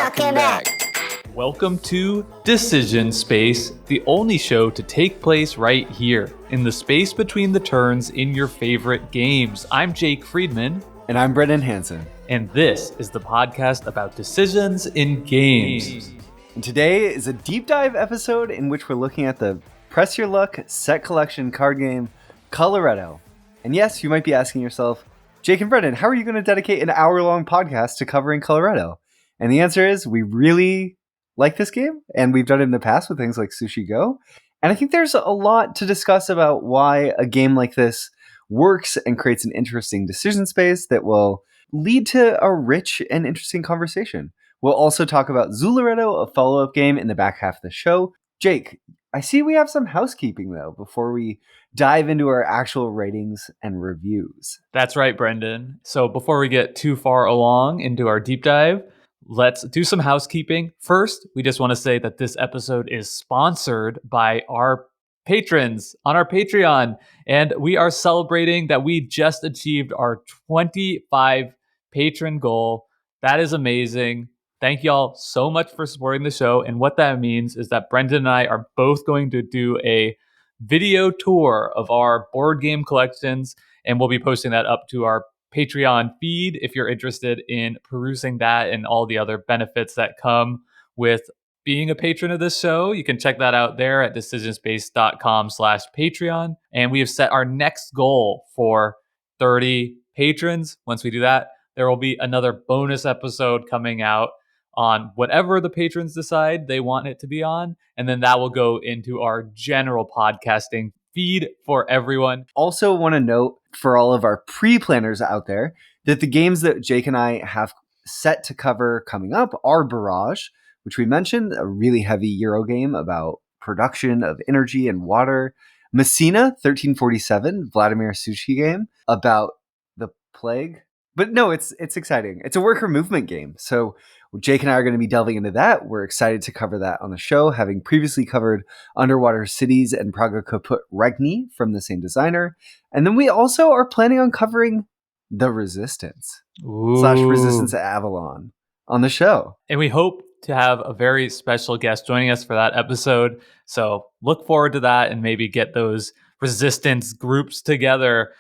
Welcome back. Welcome to Decision Space, the only show to take place right here, in the space between the turns in your favorite games. I'm Jake Friedman. And I'm Brendan Hansen. And this is the podcast about decisions in games. And today is a deep dive episode in which we're looking at the Press Your Luck set collection card game, Coloretto. And yes, you might be asking yourself, Jake and Brendan, how are you going to dedicate an hour-long podcast to covering Coloretto? And the answer is, we really like this game, and we've done it in the past with things like Sushi Go. And I think there's a lot to discuss about why a game like this works and creates an interesting decision space that will lead to a rich and interesting conversation. We'll also talk about Zooloretto, a follow-up game, in the back half of the show. Jake, I see we have some housekeeping, though, before we dive into our actual ratings and reviews. That's right, Brendan. So before we get too far along into our deep dive, let's do some housekeeping. First, we just want to say that this episode is sponsored by our patrons on our Patreon, and we are celebrating that we just achieved our 25 patron goal. That is amazing. Thank y'all so much for supporting the show. And what that means is that Brendan and I are both going to do a video tour of our board game collections, and we'll be posting that up to our Patreon feed if you're interested in perusing that and all the other benefits that come with being a patron of this show. You can check that out there at decisionspace.com/Patreon. And we have set our next goal for 30 patrons. Once we do that, there will be another bonus episode coming out on whatever the patrons decide they want it to be on. And then that will go into our general podcasting feed for everyone. Also want to note for all of our pre-planners out there that the games that Jake and I have set to cover coming up are Barrage, which we mentioned, a really heavy Euro game about production of energy and water. Messina, 1347, Vladimir Sushi game about the plague. But no, it's exciting. It's a worker movement game. So Jake and I are going to be delving into that. We're excited to cover that on the show, having previously covered Underwater Cities and Praga Kaput Regni from the same designer. And then we also are planning on covering The Resistance / Resistance at Avalon on the show. And we hope to have a very special guest joining us for that episode. So look forward to that and maybe get those resistance groups together.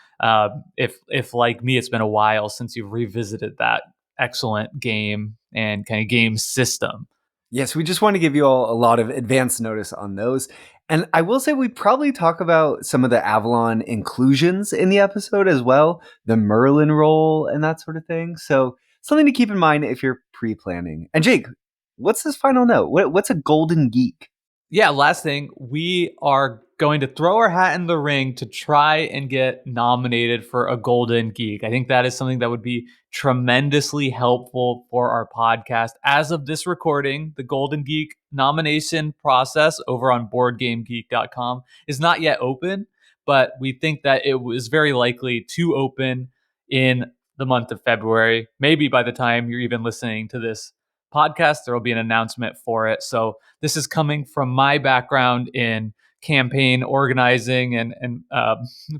If like me, it's been a while since you've revisited that excellent game and kind of game system. Yes, we just want to give you all a lot of advance notice on those. And I will say we probably talk about some of the Avalon inclusions in the episode as well, the Merlin role and that sort of thing. So something to keep in mind if you're pre-planning. And Jake, what's this final note? What's a golden geek? Yeah, last thing, we are going to throw our hat in the ring to try and get nominated for a Golden Geek. I think that is something that would be tremendously helpful for our podcast. As of this recording, the Golden Geek nomination process over on BoardGameGeek.com is not yet open, but we think that it was very likely to open in the month of February. Maybe by the time you're even listening to this podcast, there will be an announcement for it. So this is coming from my background in campaign organizing and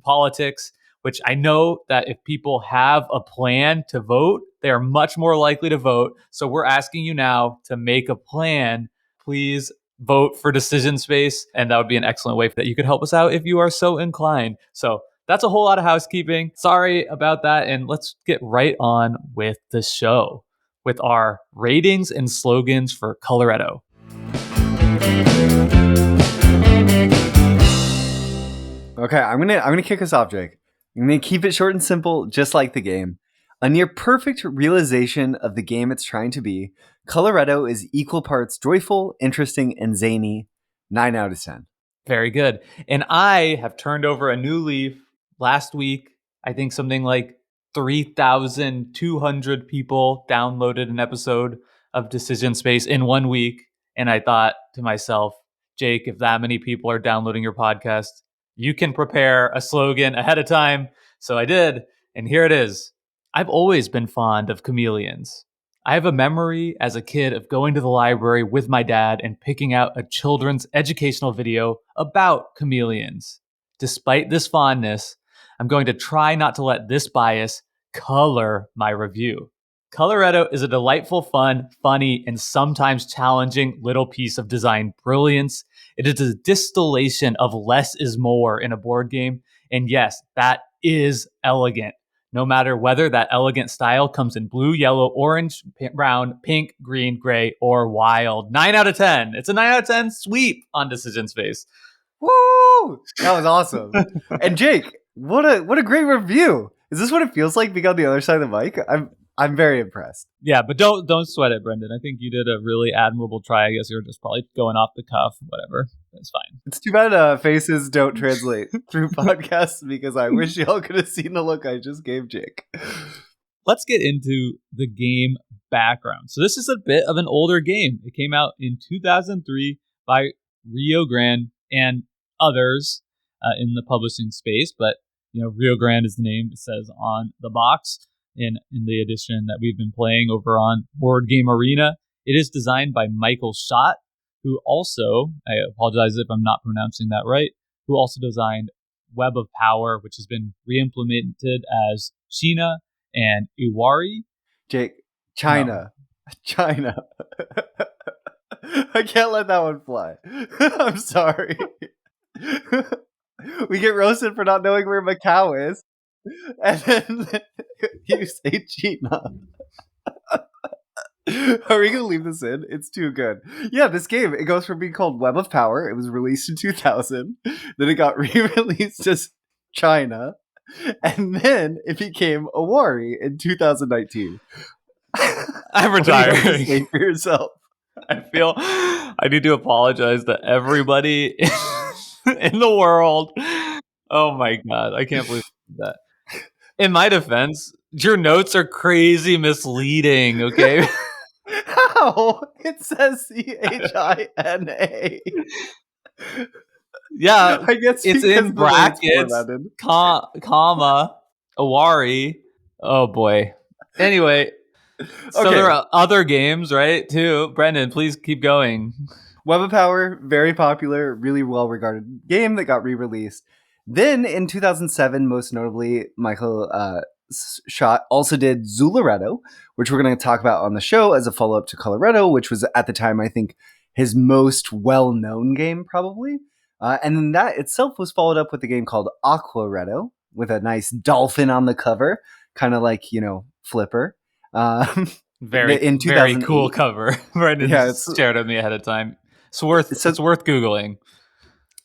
politics, which I know that if people have a plan to vote, they are much more likely to vote. So we're asking you now to make a plan. Please vote for Decision Space, and that would be an excellent way that you could help us out if you are so inclined. So that's a whole lot of housekeeping. Sorry about that, and let's get right on with the show with our ratings and slogans for Coloretto. Okay, I'm gonna kick us off, Jake. I'm gonna keep it short and simple, just like the game. A near perfect realization of the game it's trying to be, Coloretto is equal parts joyful, interesting, and zany. 9 out of 10. Very good. And I have turned over a new leaf last week. I think something like 3,200 people downloaded an episode of Decision Space in 1 week. And I thought to myself, Jake, if that many people are downloading your podcast, you can prepare a slogan ahead of time. So I did. And here it is. I've always been fond of chameleons. I have a memory as a kid of going to the library with my dad and picking out a children's educational video about chameleons. Despite this fondness, I'm going to try not to let this bias color my review. Coloretto is a delightful, fun, funny, and sometimes challenging little piece of design brilliance. It is a distillation of less is more in a board game. And yes, that is elegant. No matter whether that elegant style comes in blue, yellow, orange, brown, pink, green, gray, or wild. 9 out of 10. It's a 9 out of 10 sweep on Decision Space. Woo! That was awesome. And Jake, what a great review. Is this what it feels like being on the other side of the mic? I'm very impressed. Yeah, but don't sweat it, Brendan. I think you did a really admirable try. I guess you were just probably going off the cuff, whatever. It's fine. It's too bad faces don't translate through podcasts because I wish y'all could have seen the look I just gave Jake. Let's get into the game background. So this is a bit of an older game. It came out in 2003 by Rio Grande and others in the publishing space, but Rio Grande is the name it says on the box in the edition that we've been playing over on Board Game Arena. It is designed by Michael Schott, who also, I apologize if I'm not pronouncing that right, who also designed Web of Power, which has been re-implemented as China and Iwari. Jake, China. No. China. I can't let that one fly. I'm sorry. We get roasted for not knowing where Macau is. And then you say China. Are we going to leave this in? It's too good. Yeah, this game, it goes from being called Web of Power. It was released in 2000. Then it got re-released as China. And then it became Iwari in 2019. I'm retiring. Speak for yourself. I feel I need to apologize to everybody in the world. Oh my God. I can't believe that. In my defense, your notes are crazy misleading, okay? How? It says CHINA. Yeah, I guess it's in brackets, comma, Iwari. Oh boy. Anyway, so there are other games, right, too. Brendan, please keep going. Web of Power, very popular, really well-regarded game that got re-released. Then, in 2007, most notably, Michael Schott also did Zooloretto, which we're going to talk about on the show as a follow-up to Coloretto, which was, at the time, I think, his most well-known game, probably. And then that itself was followed up with a game called Aquaretto, with a nice dolphin on the cover, kind of like, Flipper. Very cool cover. Brendan stared at me ahead of time. It's worth Googling.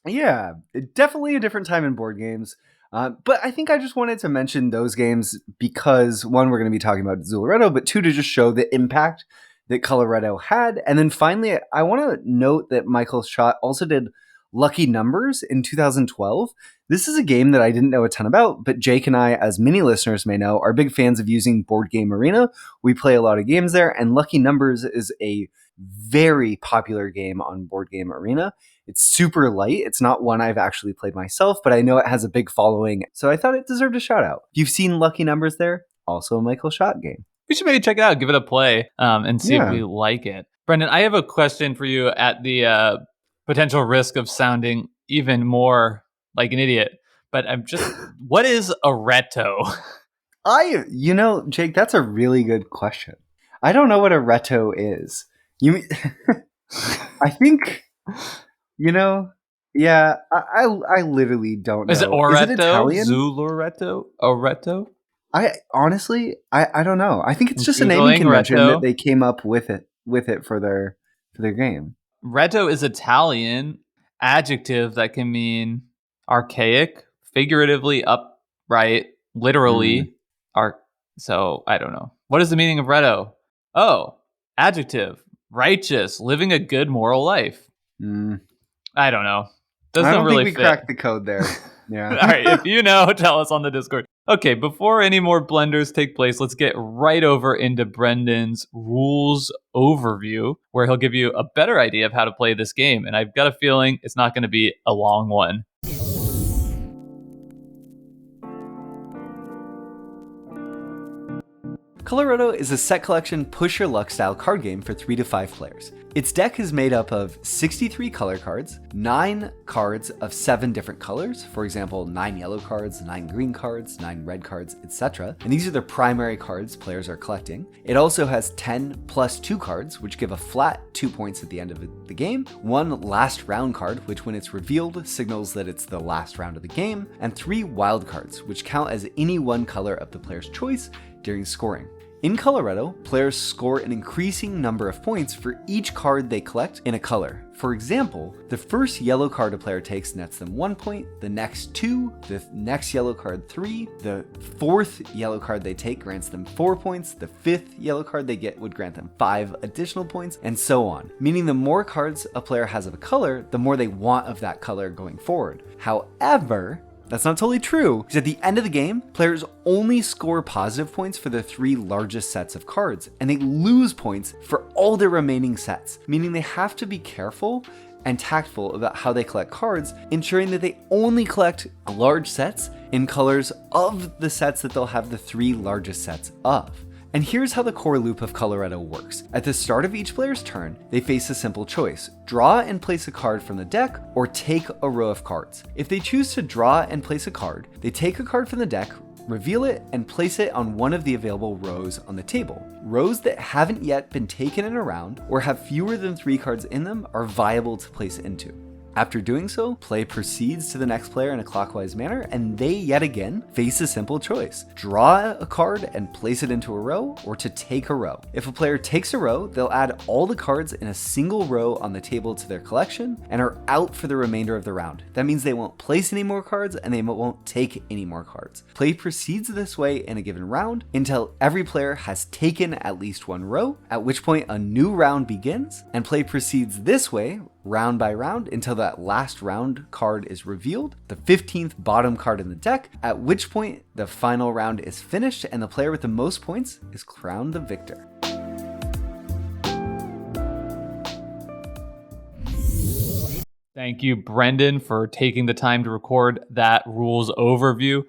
Yeah, definitely a different time in board games. But I think I just wanted to mention those games because, one, we're going to be talking about Zooloretto, but two, to just show the impact that Coloretto had. And then finally, I want to note that Michael Schott also did Lucky Numbers in 2012. This is a game that I didn't know a ton about, but Jake and I, as many listeners may know, are big fans of using Board Game Arena. We play a lot of games there, and Lucky Numbers is a very popular game on Board Game Arena. It's super light. It's not one I've actually played myself, but I know it has a big following, so I thought it deserved a shout out. If you've seen Lucky Numbers there, also a Michael Schott game. We should maybe check it out, give it a play, and see if we like it. Brendan, I have a question for you at the potential risk of sounding even more like an idiot, but I'm just, what is a retto? Jake, that's a really good question. I don't know what a retto is. I think, yeah, I literally don't know. Is it Oretto? Is it Italian? Zooloretto? Oretto? I honestly don't know. I think it's just a naming convention that they came up with it for their game. Retto is Italian adjective that can mean archaic, figuratively upright, literally so I don't know. What is the meaning of retto? Oh, adjective, righteous, living a good moral life. I don't know. I don't think we cracked the code there. Yeah. All right, if you know, tell us on the Discord. Okay, before any more blunders take place, let's get right over into Brendan's rules overview, where he'll give you a better idea of how to play this game. And I've got a feeling it's not going to be a long one. Coloretto is a set collection push your luck style card game for 3 to 5 players. Its deck is made up of 63 color cards, 9 cards of 7 different colors, for example, 9 yellow cards, 9 green cards, 9 red cards, etc. And these are the primary cards players are collecting. It also has 10 plus 2 cards, which give a flat 2 points at the end of the game, 1 last round card, which when it's revealed signals that it's the last round of the game, and 3 wild cards, which count as any one color of the player's choice during scoring. In Coloretto, players score an increasing number of points for each card they collect in a color. For example, the first yellow card a player takes nets them 1 point, the next 2, the next yellow card 3, the fourth yellow card they take grants them 4 points, the fifth yellow card they get would grant them 5 additional points, and so on. Meaning the more cards a player has of a color, the more they want of that color going forward. However, that's not totally true, because at the end of the game, players only score positive points for the 3 largest sets of cards, and they lose points for all their remaining sets, meaning they have to be careful and tactful about how they collect cards, ensuring that they only collect large sets in colors of the sets that they'll have the 3 largest sets of. And here's how the core loop of Coloretto works. At the start of each player's turn, they face a simple choice: draw and place a card from the deck, or take a row of cards. If they choose to draw and place a card, they take a card from the deck, reveal it, and place it on one of the available rows on the table. Rows that haven't yet been taken in a round, or have fewer than 3 cards in them, are viable to place into. After doing so, play proceeds to the next player in a clockwise manner, and they yet again face a simple choice: draw a card and place it into a row, or to take a row. If a player takes a row, they'll add all the cards in a single row on the table to their collection and are out for the remainder of the round. That means they won't place any more cards and they won't take any more cards. Play proceeds this way in a given round until every player has taken at least 1 row, at which point a new round begins, and play proceeds this way round by round until that last round card is revealed, the 15th bottom card in the deck, at which point the final round is finished and the player with the most points is crowned the victor. Thank you, Brendan, for taking the time to record that rules overview.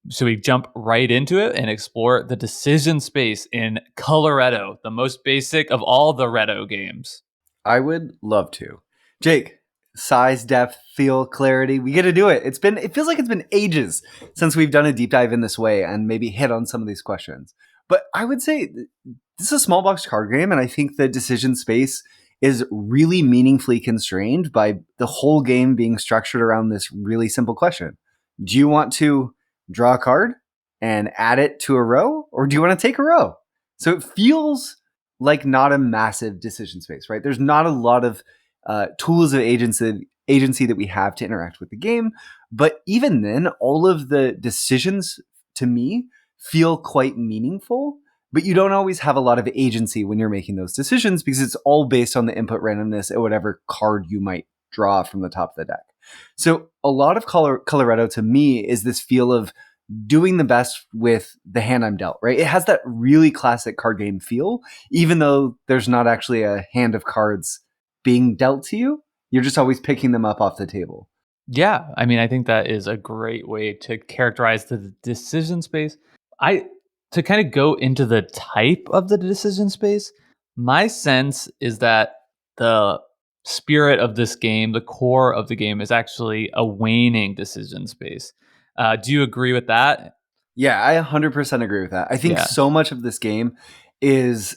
So we jump right into it and explore the decision space in Coloretto, the most basic of all the Retto games. I would love to. Jake, size, depth, feel, clarity, we get to do it. It feels like it's been ages since we've done a deep dive in this way and maybe hit on some of these questions. But I would say this is a small box card game, and I think the decision space is really meaningfully constrained by the whole game being structured around this really simple question. Do you want to draw a card and add it to a row, or do you want to take a row? So it feels like not a massive decision space, right? There's not a lot of tools of agency that we have to interact with the game. But even then, all of the decisions to me feel quite meaningful, but you don't always have a lot of agency when you're making those decisions because it's all based on the input randomness at whatever card you might draw from the top of the deck. So a lot of Coloretto to me is this feel of doing the best with the hand I'm dealt, right? It has that really classic card game feel, even though there's not actually a hand of cards being dealt to you. You're just always picking them up off the table. Yeah, I mean, I think that is a great way to characterize the decision space. To kind of go into the type of the decision space, my sense is that the spirit of this game, the core of the game, is actually a waning decision space. Do you agree with that? Yeah, I 100% agree with that. I think so much of this game it's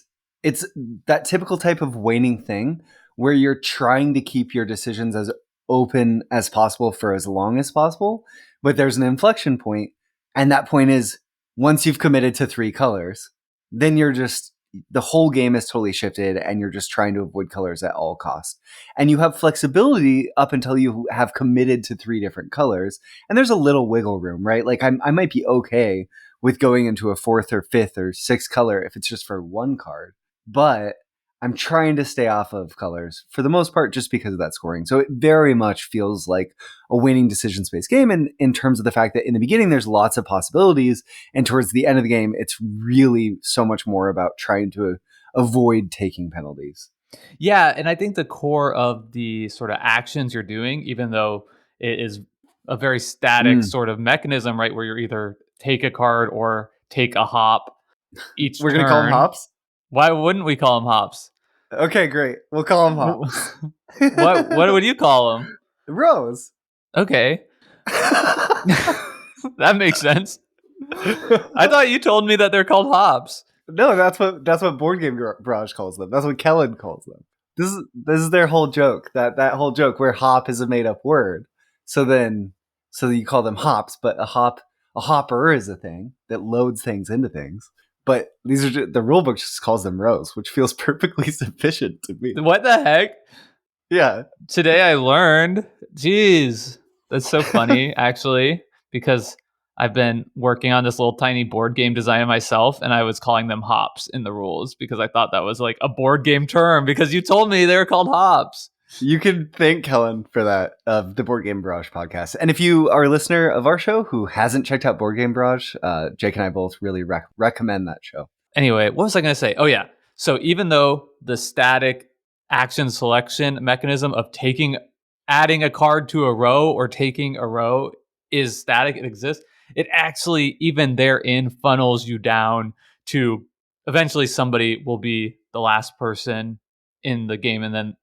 that typical type of waning thing where you're trying to keep your decisions as open as possible for as long as possible, but there's an inflection point, and that point is once you've committed to 3 colors, then the whole game is totally shifted and you're just trying to avoid colors at all costs. And you have flexibility up until you have committed to 3 different colors, and there's a little wiggle room, right? Like I might be okay with going into a 4th or 5th or 6th color if it's just for 1 card, but I'm trying to stay off of colors for the most part just because of that scoring. So it very much feels like a winning decision space game in terms of the fact that in the beginning there's lots of possibilities, and towards the end of the game it's really so much more about trying to avoid taking penalties. Yeah, and I think the core of the sort of actions you're doing, even though it is a very static sort of mechanism, right, where you're either take a card or take a hop each We're turn. going to call them hops? Why wouldn't we call them hops? Okay, great. We'll call them hops. What would you call them? Rose. Okay, that makes sense. I thought you told me that they're called hops. No, that's what Board Game Barrage calls them. That's what Kellen calls them. This is their whole joke. That whole joke where hop is a made up word. So you call them hops, but a hopper is a thing that loads things into things. But these are the rule book just calls them rows, which feels perfectly sufficient to me. What the heck? Yeah. Today I learned. Jeez, that's so funny, actually, because I've been working on this little tiny board game design myself, and I was calling them hops in the rules because I thought that was like a board game term because you told me they were called hops. You can thank Kellen for that of the Board Game Barrage podcast. And if you are a listener of our show who hasn't checked out Board Game Barrage, Jake and I both really recommend that show. Anyway, what was I going to say? Oh, yeah. So even though the static action selection mechanism of adding a card to a row or taking a row is static, it exists, it actually, even therein, funnels you down to eventually somebody will be the last person in the game. And then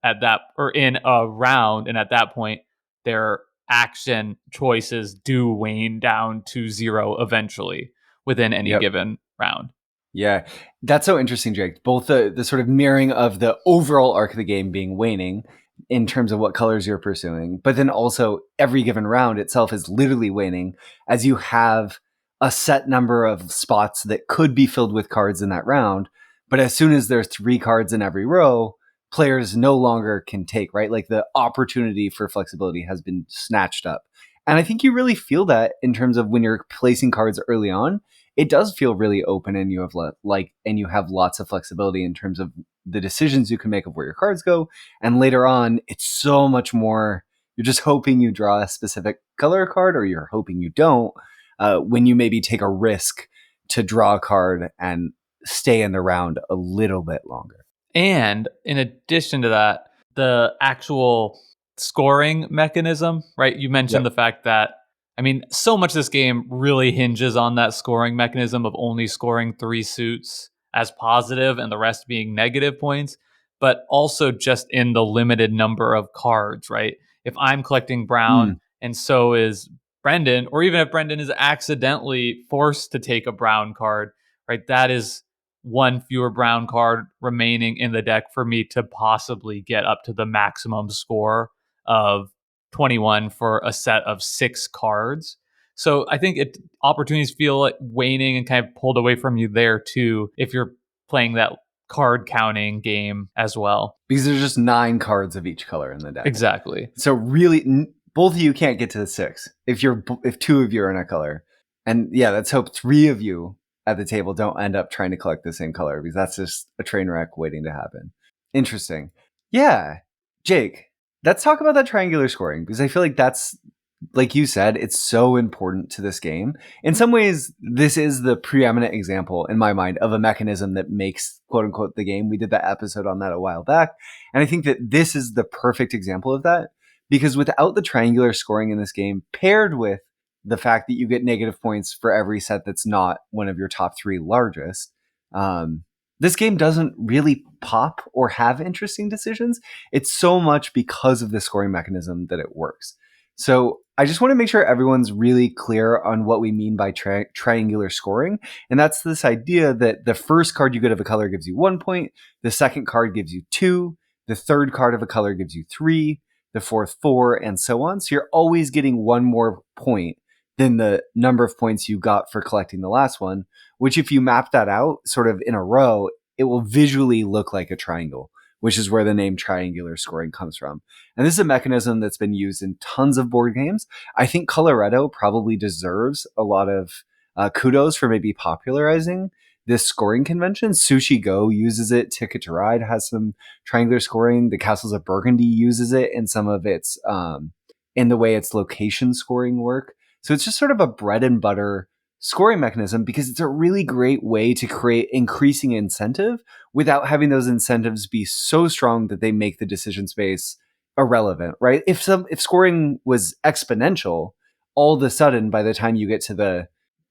in a round, and at that point, their action choices do wane down to zero eventually within any given round. Yeah, that's so interesting, Jake. Both the sort of mirroring of the overall arc of the game being waning in terms of what colors you're pursuing, but then also every given round itself is literally waning as you have a set number of spots that could be filled with cards in that round. But as soon as there's 3 cards in every row, players no longer can take, right? Like the opportunity for flexibility has been snatched up. And I think you really feel that in terms of when you're placing cards early on. It does feel really open, and you have lots of flexibility in terms of the decisions you can make of where your cards go. And later on, it's so much more. You're just hoping you draw a specific color card, or you're hoping you don't. When you maybe take a risk to draw a card and stay in the round a little bit longer. And in addition to that, the actual scoring mechanism, right? You mentioned the fact that, I mean, so much of this game really hinges on that scoring mechanism of only scoring 3 suits as positive and the rest being negative points, but also just in the limited number of cards, right? If I'm collecting brown and so is Brendan, or even if Brendan is accidentally forced to take a brown card, right? That is one fewer brown card remaining in the deck for me to possibly get up to the maximum score of 21 for a set of 6 cards. So I think opportunities feel like waning and kind of pulled away from you there too, if you're playing that card counting game as well. Because there's just 9 cards of each color in the deck. Exactly. So really, both of you can't get to the 6 if 2 of you are in a color. And yeah, let's hope 3 of you at the table don't end up trying to collect the same color, because that's just a train wreck waiting to happen. Interesting. Yeah. Jake, let's talk about that triangular scoring, because I feel like that's, like you said, it's so important to this game. In some ways, this is the preeminent example in my mind of a mechanism that makes, quote unquote, the game. We did that episode on that a while back. And I think that this is the perfect example of that, because without the triangular scoring in this game, paired with the fact that you get negative points for every set that's not one of your top 3 largest, this game doesn't really pop or have interesting decisions. It's so much because of the scoring mechanism that it works. So I just want to make sure everyone's really clear on what we mean by triangular scoring. And that's this idea that the first card you get of a color gives you 1 point, the second card gives you 2, the third card of a color gives you 3, the fourth 4, and so on. So you're always getting 1 more point than the number of points you got for collecting the last one, which if you map that out sort of in a row, it will visually look like a triangle, which is where the name triangular scoring comes from. And this is a mechanism that's been used in tons of board games. I think Coloretto probably deserves a lot of kudos for maybe popularizing this scoring convention. Sushi Go uses it. Ticket to Ride has some triangular scoring. The Castles of Burgundy uses it in some of its, in the way its location scoring work. So it's just sort of a bread and butter scoring mechanism, because it's a really great way to create increasing incentive without having those incentives be so strong that they make the decision space irrelevant, right? If scoring was exponential, all of a sudden, by the time you get to the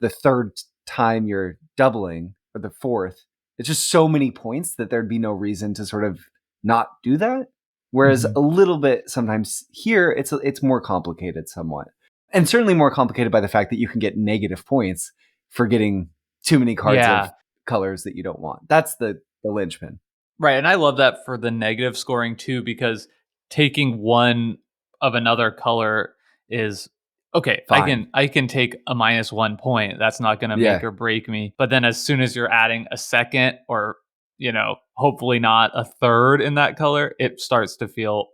third time you're doubling, or the fourth, it's just so many points that there'd be no reason to sort of not do that. Whereas Mhm. a little bit sometimes here, it's more complicated somewhat. And certainly more complicated by the fact that you can get negative points for getting too many cards of Yeah. colors that you don't want. That's the linchpin. Right, and I love that for the negative scoring too, because taking one of another color is okay. Fine. I can take a -1 point. That's not going to make Yeah. or break me. But then as soon as you're adding a second, or hopefully not a third in that color, it starts to feel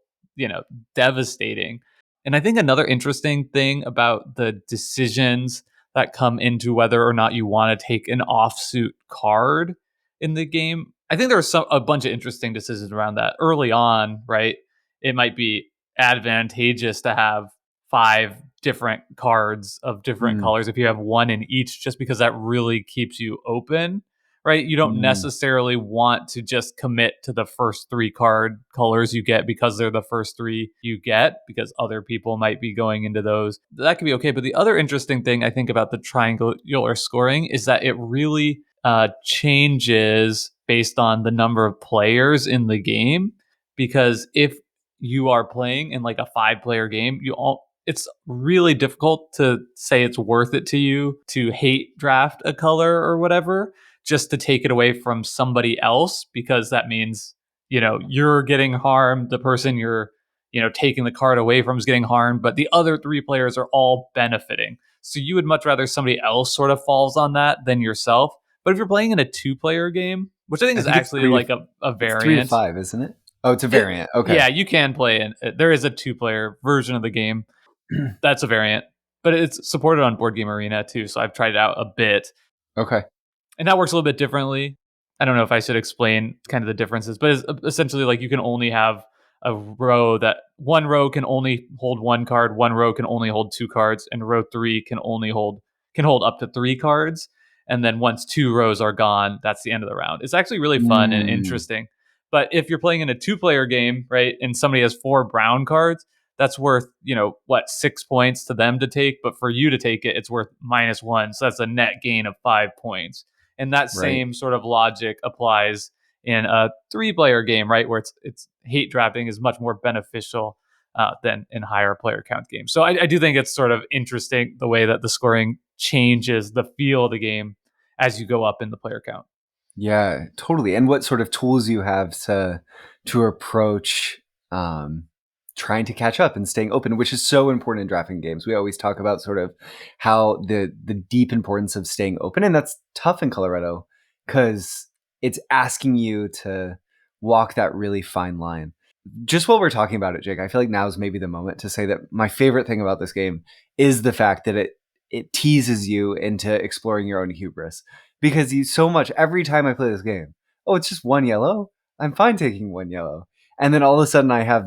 devastating. And I think another interesting thing about the decisions that come into whether or not you want to take an offsuit card in the game. I think there's a bunch of interesting decisions around that early on, right? It might be advantageous to have 5 different cards of different Mm, colors if you have one in each, just because that really keeps you open, right? You don't mm, necessarily want to just commit to the first 3 card colors you get because they're the first 3 you get, because other people might be going into those. That could be okay. But the other interesting thing I think about the triangular scoring is that it really changes based on the number of players in the game. Because if you are playing in like a 5-player game, it's really difficult to say it's worth it to you to hate draft a color or whatever just to take it away from somebody else, because that means you're getting harmed, the person you're taking the card away from is getting harmed, but the other 3 players are all benefiting. So you would much rather somebody else sort of falls on that than yourself. But if you're playing in a 2-player game, which I think I is think actually like a it's 3 to variant, 5, isn't it? Oh, it's a variant. Okay. yeah, you can play in. There is a 2-player version of the game. That's a variant, but it's supported on Board Game Arena too. So I've tried it out a bit, Okay. and that works a little bit differently. I don't know if I should explain kind of the differences, but it's essentially like you can only have a row that one row can only hold 1 card, one row can only hold 2 cards, and row 3 can hold up to 3 cards. And then once 2 rows are gone, that's the end of the round. It's actually really fun and Mm, interesting. But if you're playing in a 2-player game, right, and somebody has 4 brown cards, that's worth, 6 points to them to take. But for you to take it, it's worth -1. So that's a net gain of 5 points. And that right. same sort of logic applies in a 3-player game, right, where it's hate drafting is much more beneficial than in higher player count games. So I do think it's sort of interesting the way that the scoring changes the feel of the game as you go up in the player count. Yeah, totally. And what sort of tools you have to approach um, trying to catch up and staying open, which is so important in drafting games. We always talk about sort of how the deep importance of staying open, and that's tough in Coloretto because it's asking you to walk that really fine line. Just while we're talking about it, Jake, I feel like now is maybe the moment to say that my favorite thing about this game is the fact that it teases you into exploring your own hubris, because you so much every time I play this game. Oh, it's just 1 yellow. I'm fine taking 1 yellow, and then all of a sudden I have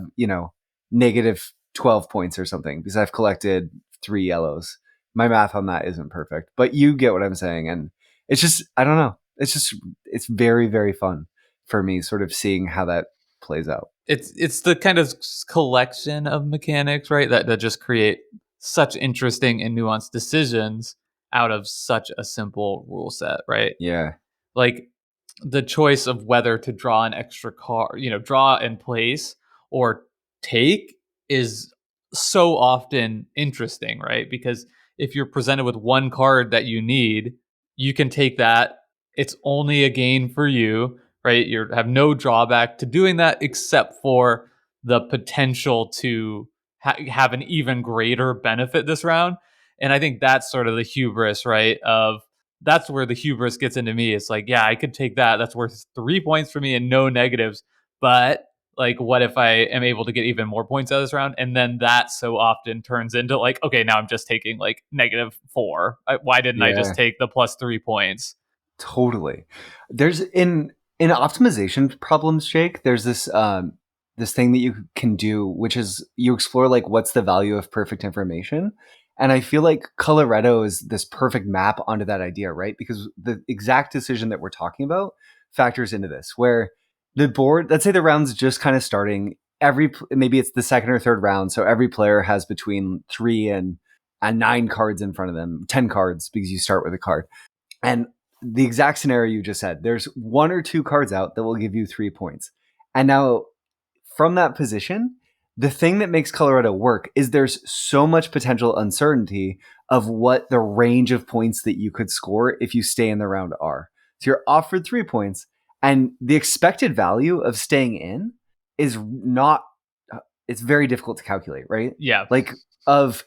negative 12 points or something because I've collected 3 yellows. My math on that isn't perfect, but you get what I'm saying, and it's just I don't know. It's very very fun for me, sort of seeing how that plays out. It's the kind of collection of mechanics, right, that just create such interesting and nuanced decisions out of such a simple rule set, right? Yeah. Like the choice of whether to draw an extra card, draw and place, or take, is so often interesting, right? Because if you're presented with 1 card that you need, you can take that. It's only a gain for you, right? You have no drawback to doing that except for the potential to have an even greater benefit this round. And I think that's sort of the hubris, right? That's where the hubris gets into me. It's like, yeah, I could take that. That's worth 3 points for me and no negatives. But like, what if I am able to get even more points out of this round? And then that so often turns into like, okay, now I'm just taking like -4. Why didn't I just Yeah. take the +3 points? Totally. There's in optimization problems, Jake, there's this thing that you can do, which is you explore like what's the value of perfect information. And I feel like Coloretto is this perfect map onto that idea, right? Because the exact decision that we're talking about factors into this, where the board, let's say the round's just kind of starting, maybe it's the second or third round, so every player has between 3 and 9 cards in front of them, 10 cards because you start with a card. And the exact scenario you just said, there's 1 or 2 cards out that will give you 3 points. And now from that position, the thing that makes Coloretto work is there's so much potential uncertainty of what the range of points that you could score if you stay in the round are. So you're offered 3 points, and the expected value of staying in is not, it's very difficult to calculate, right? Yeah. Like, of,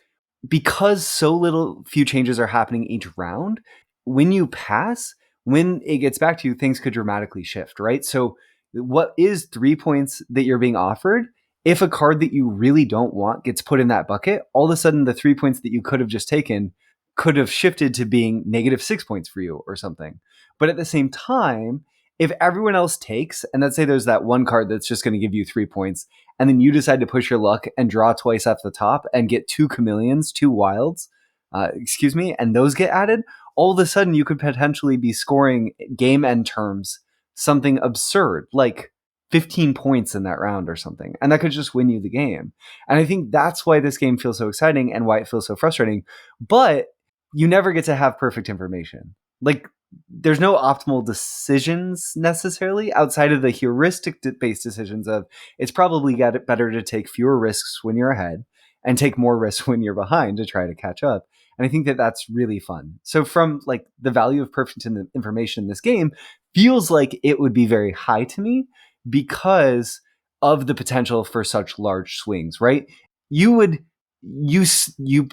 because so little few changes are happening each round, when you pass, when it gets back to you, things could dramatically shift, right? So what is 3 points that you're being offered? If a card that you really don't want gets put in that bucket, all of a sudden the 3 points that you could have just taken could have shifted to being -6 points for you or something. But at the same time, if everyone else takes, and let's say there's that one card that's just going to give you 3 points, and then you decide to push your luck and draw twice off the top and get 2 chameleons, 2 wilds, and those get added, all of a sudden you could potentially be scoring game end terms something absurd, like 15 points in that round or something. And that could just win you the game. And I think that's why this game feels so exciting and why it feels so frustrating. But you never get to have perfect information. Like, there's no optimal decisions necessarily outside of the heuristic based decisions of it's probably better to take fewer risks when you're ahead and take more risks when you're behind to try to catch up. And I think that that's really fun. So from like the value of perfect information in this game feels like it would be very high to me because of the potential for such large swings, right? You would you s- What you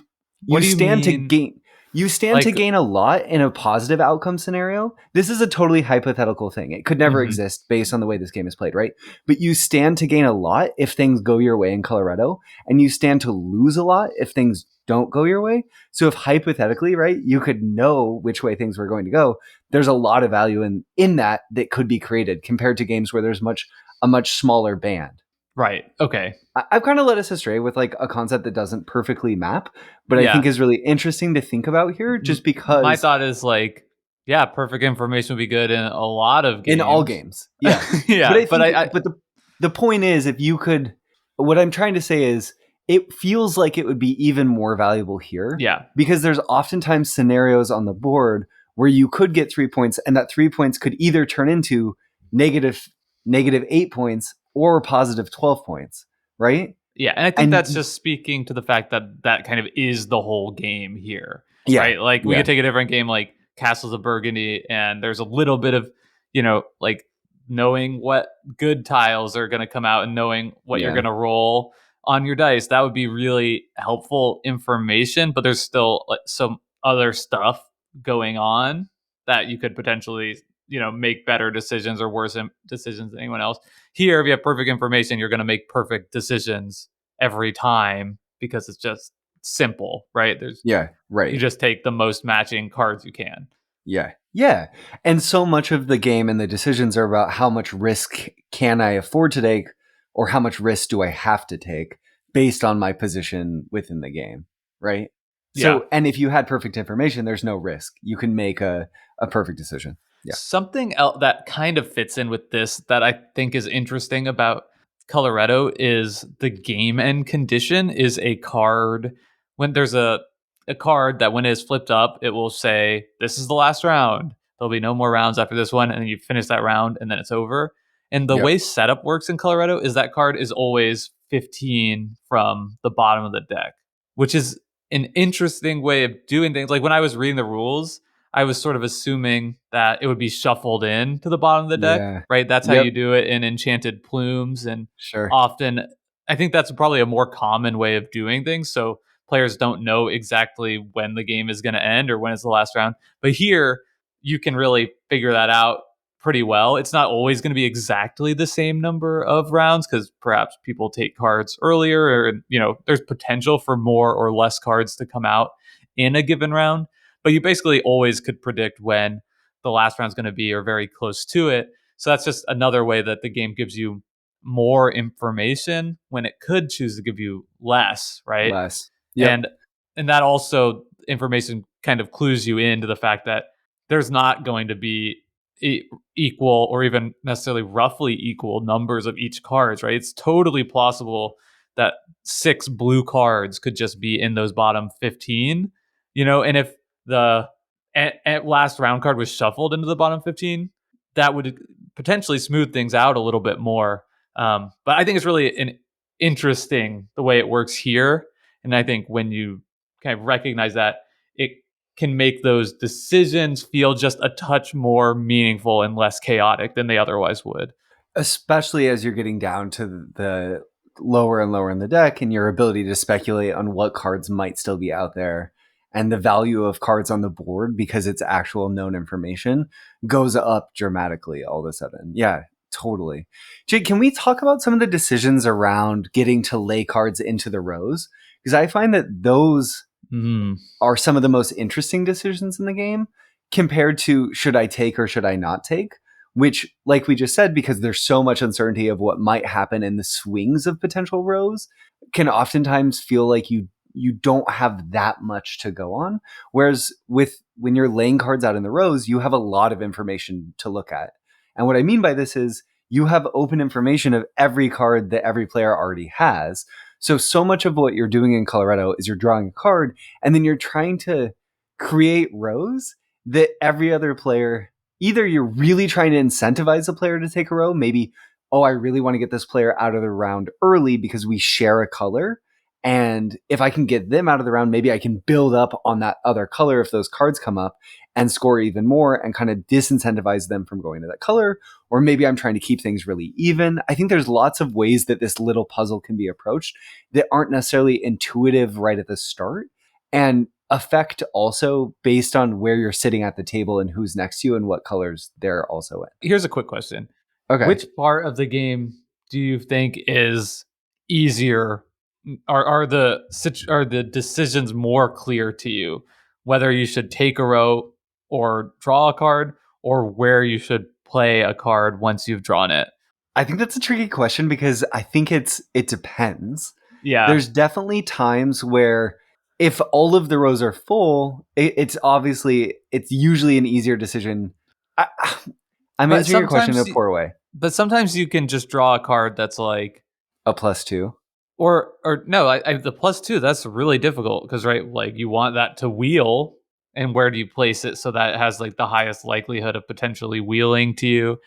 do you stand to mean? gain you stand to Like, gain a lot in a positive outcome scenario. This is a totally hypothetical thing. It could never mhm. exist based on the way this game is played, right? But you stand to gain a lot if things go your way in Coloretto, and you stand to lose a lot if things don't go your way. So if hypothetically, right, you could know which way things were going to go, there's a lot of value in that could be created compared to games where there's a much smaller band. Right. Okay. I've kind of led us astray with like a concept that doesn't perfectly map, but I think Yeah. is really interesting to think about here just My because thought is like, yeah, perfect information would be good in a lot of in all games. games. Yeah. But Yeah, I but think but the point is if you could, what I'm trying to say is it feels like it would be even more valuable here yeah, because there's oftentimes scenarios on the board where you could get 3 points and that 3 points could either turn into negative negative 8 points or positive 12 points, right? yeah, and I think And that's just speaking to the fact that that kind of is the whole game here, yeah, right? Like we yeah, could take a different game like Castles of Burgundy, and there's a little bit of like knowing what good tiles are going to come out and knowing what you're yeah, going to roll on your dice. That would be really helpful information, but there's still like some other stuff going on that you could potentially make better decisions or worse decisions than anyone else. Here, if you have perfect information, you're going to make perfect decisions every time because it's just simple, right? yeah, You right. just take the most matching cards you can. Yeah. Yeah. And so much of the game and the decisions are about how much risk can I afford to take or how much risk do I have to take based on my position within the game. Right. Yeah. So, and if you had perfect information, there's no risk. You can make a perfect decision. Yeah. Something else that kind of fits in with this that I think is interesting about Coloretto is the game end condition is a card when there's a card that when it is flipped up, it will say, "This is the last round. There'll be no more rounds after this one," and then you finish that round and then it's over. And the Yep. way setup works in Coloretto is that card is always 15 from the bottom of the deck, which is an interesting way of doing things. Like when I was reading the rules, I was sort of assuming that it would be shuffled in to the bottom of the deck, Yeah. right? That's how you Yep. do it in Enchanted Plumes. And Sure. often, I think that's probably a more common way of doing things. So players don't know exactly when the game is going to end or when it's the last round. But here, you can really figure that out pretty well. It's not always going to be exactly the same number of rounds because perhaps people take cards earlier or, there's potential for more or less cards to come out in a given round, but you basically always could predict when the last round's going to be or very close to it. So that's just another way that the game gives you more information when it could choose to give you less, right? Less. Yep. And that also information kind of clues you into the fact that there's not going to be equal or even necessarily roughly equal numbers of each cards, right? It's totally possible that 6 blue cards could just be in those bottom 15, and if the at last round card was shuffled into the bottom 15, that would potentially smooth things out a little bit more. But I think it's really interesting the way it works here. And I think when you kind of recognize that, it can make those decisions feel just a touch more meaningful and less chaotic than they otherwise would. Especially as you're getting down to the lower and lower in the deck, and your ability to speculate on what cards might still be out there, and the value of cards on the board because it's actual known information goes up dramatically all of a sudden. Yeah, totally. Jake, can we talk about some of the decisions around getting to lay cards into the rows? Because I find that those Mm. are some of the most interesting decisions in the game compared to should I take or should I not take? Which, like we just said, because there's so much uncertainty of what might happen in the swings of potential rows, can oftentimes feel like you don't have that much to go on. Whereas with when you're laying cards out in the rows, you have a lot of information to look at. And what I mean by this is you have open information of every card that every player already has. So much of what you're doing in Coloretto is you're drawing a card and then you're trying to create rows that every other player, either you're really trying to incentivize a player to take a row, maybe, oh, I really want to get this player out of the round early because we share a color. And if I can get them out of the round, maybe I can build up on that other color if those cards come up and score even more and kind of disincentivize them from going to that color. Or maybe I'm trying to keep things really even. I think there's lots of ways that this little puzzle can be approached that aren't necessarily intuitive right at the start and affect also based on where you're sitting at the table and who's next to you and what colors they're also in. Here's a quick question. Okay. Which part of the game do you think is easier? Are the decisions more clear to you? Whether you should take a row or draw a card, or where you should play a card once you've drawn it? I think that's a tricky question because I think it depends. Yeah, There's definitely times where if all of the rows are full, it's usually an easier decision. I, I'm but answering your question in a sometimes, poor way. but sometimes you can just draw a card that's like, A +2. or no, the +2, that's really difficult because right, like you want that to wheel, and where do you place it so that it has like the highest likelihood of potentially wheeling to you?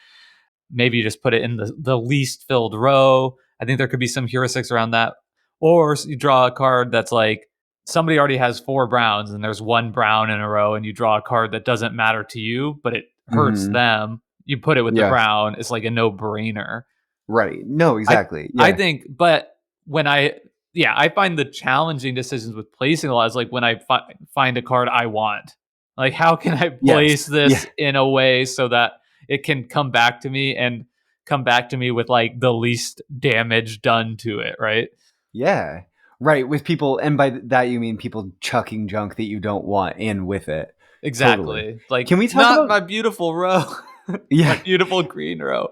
Maybe you just put it in the least filled row. I think there could be some heuristics around that. Or you draw a card that's like somebody already has 4 browns and there's 1 brown in a row, and you draw a card that doesn't matter to you, but it hurts Mm-hmm. them. You put it with the Yeah. brown. It's like a no brainer. Right. No, I exactly. I Yeah. think, but when I find the challenging decisions with placing a lot is like when I find a card I want. Like, how can I Yes. place Yeah. this in a way so that it can come back to me and come back to me with like the least damage done to it, right? Yeah. Right. With people, and by that you mean people chucking junk that you don't want in with it. Totally. Exactly. Like, Can we talk not about my beautiful row, my yeah. beautiful green row.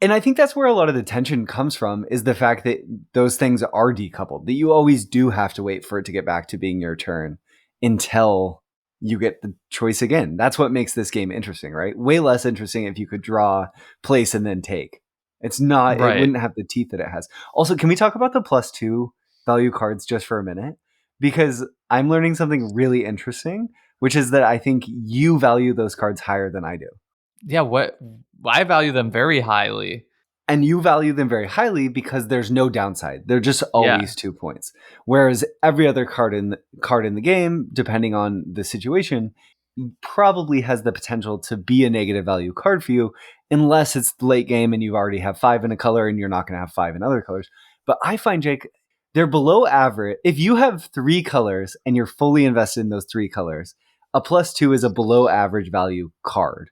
And I think that's where a lot of the tension comes from is the fact that those things are decoupled, that you always do have to wait for it to get back to being your turn until you get the choice again. That's what makes this game interesting, right? Way less interesting if you could draw, place, and then take. It's not, it Right. wouldn't have the teeth that it has. Also, can we talk about the +2 value cards just for a minute? Because I'm learning something really interesting, which is that I think you value those cards higher than I do. Yeah, what I value them very highly. And you value them very highly because there's no downside. They're just Yeah. always 2 points. Whereas every other card in the game, depending on the situation, probably has the potential to be a negative value card for you, unless it's late game and you already have 5 in a color and you're not going to have 5 in other colors. But I find, Jake, they're below average. If you have 3 colors and you're fully invested in those 3 colors, a +2 is a below average value card.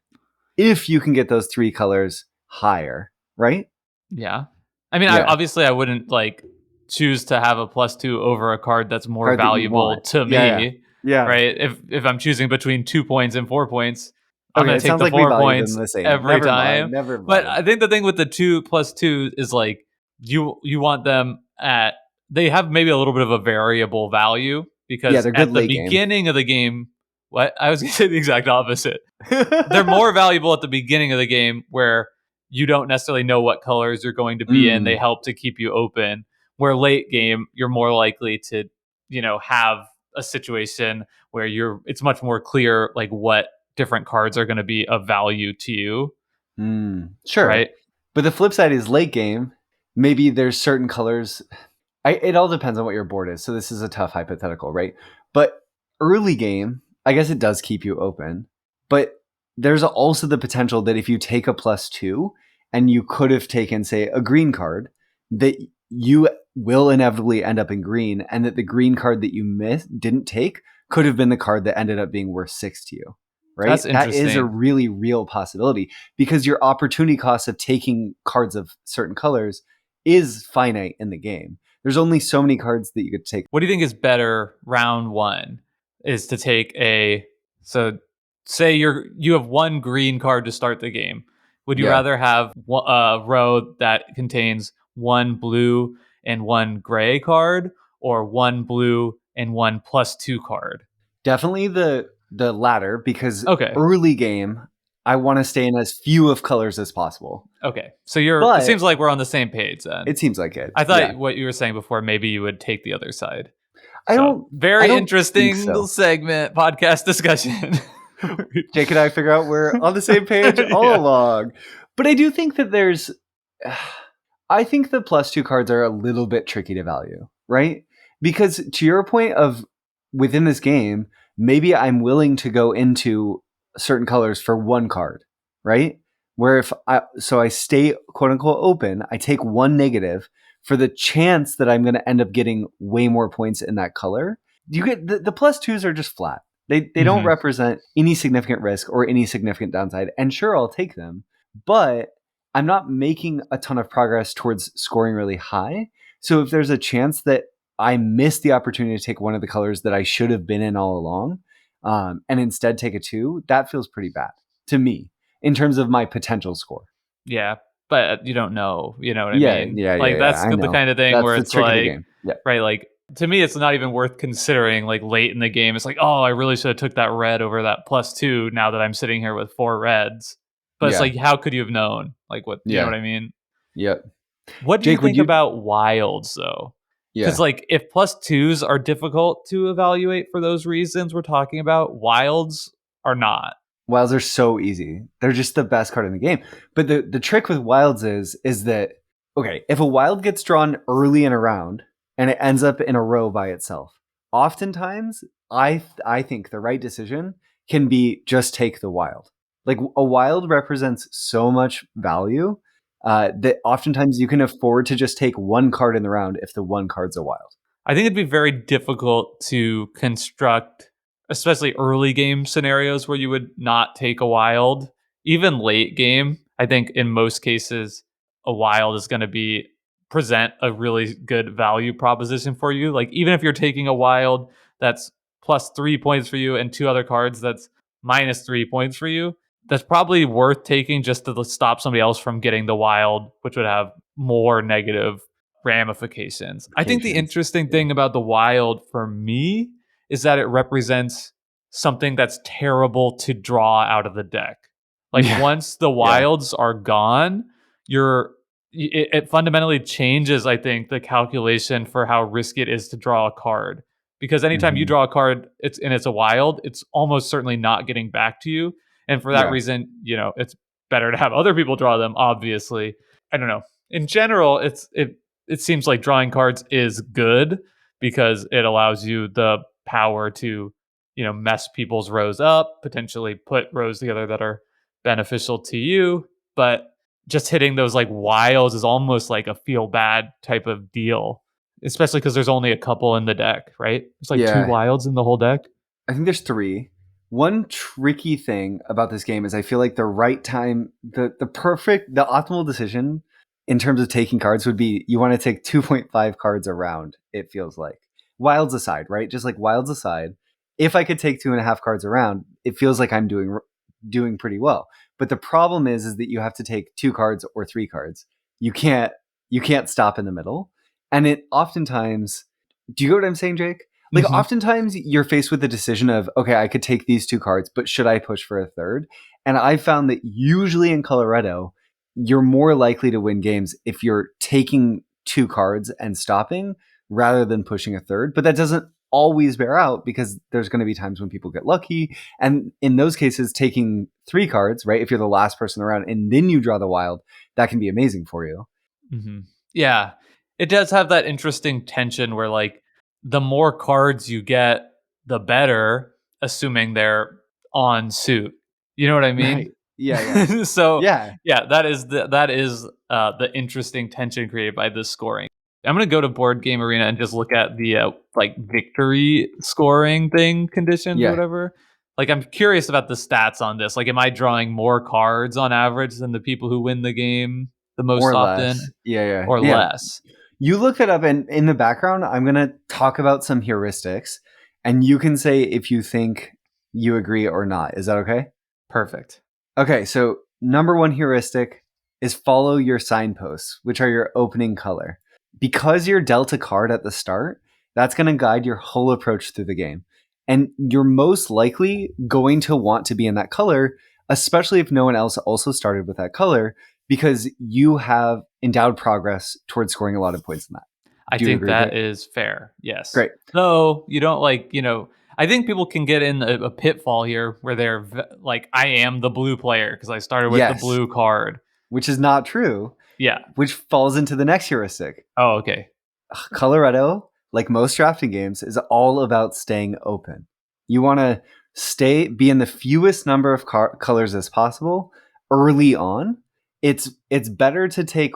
If you can get those 3 colors higher, right? Yeah. I mean, Yeah. obviously I wouldn't like choose to have a +2 over a card that's more Card that you valuable want. to Yeah, yeah. me, Yeah. right? If I'm choosing between 2 points and 4 points, I'm Okay, gonna it take sounds the like we 4 value them points the same. every Never mind. time. Never But mind. I think the thing with the 2 + 2 is like you want them at, they have maybe a little bit of a variable value Yeah, because they're good at the late game. beginning of the game, what I was gonna say the exact opposite. They're more valuable at the beginning of the game where you don't necessarily know what colors you're going to be in. They help to keep you open. Where late game, you're more likely to, have a situation where it's much more clear like what different cards are going to be of value to you, Sure. right? But the flip side is late game. maybe there's certain colors. It all depends on what your board is. So this is a tough hypothetical, right? But early game, I guess it does keep you open. But there's also the potential that if you take a +2 and you could have taken, say, a green card, that you will inevitably end up in green, and that the green card that you didn't take could have been the card that ended up being worth 6 to you. Right? That's That is a interesting. really real possibility because your opportunity cost of taking cards of certain colors is finite in the game. There's only so many cards that you could take. What do you think is better round one? Is to take a so say you have one green card to start the game. Would you Yeah, rather have a row that contains one blue and one gray card, or one blue and one +2 card? definitely the latter because Okay. early game, I want to stay in as few of colors as possible. Okay. So it But seems like we're on the same page then. it seems like it. I Yeah. thought what you were saying before, maybe you would take the other side. I So don't I very don't think interesting so. segment, podcast discussion. Jake and I figure out we're on the same page all Yeah. along. But I do think that there's I think the +2 cards are a little bit tricky to value, right? Because to your point of within this game, maybe I'm willing to go into certain colors for one card, right? Where if I stay quote unquote open, I take one negative for the chance that I'm going to end up getting way more points in that color. You get the +2s are just flat. They don't Mhm. represent any significant risk or any significant downside. And sure, I'll take them, but I'm not making a ton of progress towards scoring really high. So if there's a chance that I miss the opportunity to take one of the colors that I should have been in all along, and instead take a 2, that feels pretty bad to me in terms of my potential score. Yeah, but you don't know, you know what I Yeah, mean? yeah, yeah, Like, yeah. that's I the know. kind of thing That's where the it's trick of the like game. Yeah. right, like, to me, it's not even worth considering, like, late in the game. It's like, "Oh, I really should have took that red over that +2 now that I'm sitting here with 4 reds." But it's Yeah. like, how could you have known? Like, what you know Yeah. what I mean? Yep. What do you Jake, would think you? about wilds, though? Because Yeah. like, if +2s are difficult to evaluate for those reasons we're talking about, wilds are not. Wilds are so easy. They're just the best card in the game. But the trick with wilds is that okay, if a wild gets drawn early in a round and it ends up in a row by itself, oftentimes I think the right decision can be just take the wild. Like a wild represents so much value that oftentimes you can afford to just take one card in the round if the one card's a wild. I think it'd be very difficult to construct, especially early game scenarios where you would not take a wild. Even late game, I think in most cases, a wild is going to be present a really good value proposition for you. Like, even if you're taking a wild that's +3 points for you and two other cards that's -3 points for you, that's probably worth taking just to stop somebody else from getting the wild, which would have more negative ramifications. I think the Implications. interesting Yeah. thing about the wild for me is that it represents something that's terrible to draw out of the deck. Like, Yeah. once the Yeah. wilds are gone, it fundamentally changes, I think, the calculation for how risky it is to draw a card. Because anytime you Hmm. draw a card, it's a wild, it's almost certainly not getting back to you. And for that Yeah. reason, it's better to have other people draw them, obviously. I don't know. In general, it seems like drawing cards is good because it allows you the power to, mess people's rows up, potentially put rows together that are beneficial to you. But just hitting those like wilds is almost like a feel bad type of deal, especially because there's only a couple in the deck, right? There's like two Yeah. wilds in the whole deck. I think there's 3. One tricky thing about this game is I feel like the right time, the optimal decision in terms of taking cards would be you want to take 2.5 cards around, it feels like. Wilds aside, right? Just like wilds aside, if I could take 2.5 cards around, it feels like I'm doing pretty well. But the problem is that you have to take 2 cards or 3 cards. You can't you can't stop in the middle. And it oftentimes, do you get what I'm saying, Jake? Like Hmm. oftentimes you're faced with the decision of, okay, I could take these 2 cards, but should I push for a third? And I found that usually in Coloretto, you're more likely to win games if you're taking 2 cards and stopping rather than pushing a third. But that doesn't always bear out because there's going to be times when people get lucky. And in those cases, taking 3 cards, right? If you're the last person around and then you draw the wild, that can be amazing for you. Hmm. Yeah. It does have that interesting tension where, like, the more cards you get, the better, assuming they're on suit. You know what I mean? Right. Yeah, yeah. So, Yeah. yeah, that is the interesting tension created by this scoring. I'm gonna go to Board Game Arena and just look at the, like, victory scoring thing conditions or Yeah. whatever. Like, I'm curious about the stats on this. Like, am I drawing more cards on average than the people who win the game the most Or less. often? Yeah, yeah. Or Yeah. less. You look it up, and in the background, I'm going to talk about some heuristics, and you can say if you think you agree or not. Is that okay? Perfect. Okay, so number one heuristic is follow your signposts, which are your opening color. Because you're dealt a card at the start, that's going to guide your whole approach through the game. And you're most likely going to want to be in that color, especially if no one else also started with that color, because you have endowed progress towards scoring a lot of points in that. I Do you think agree, Jake? that is fair. Yes. Great. Though you don't I think people can get in a pitfall here where they're like, I am the blue player because I started with the Yes, blue card. which is not true, Yeah. which falls into the next heuristic. Oh, okay. Coloretto, like most drafting games, is all about staying open. You want to be in the fewest number of colors as possible early on. It's better to take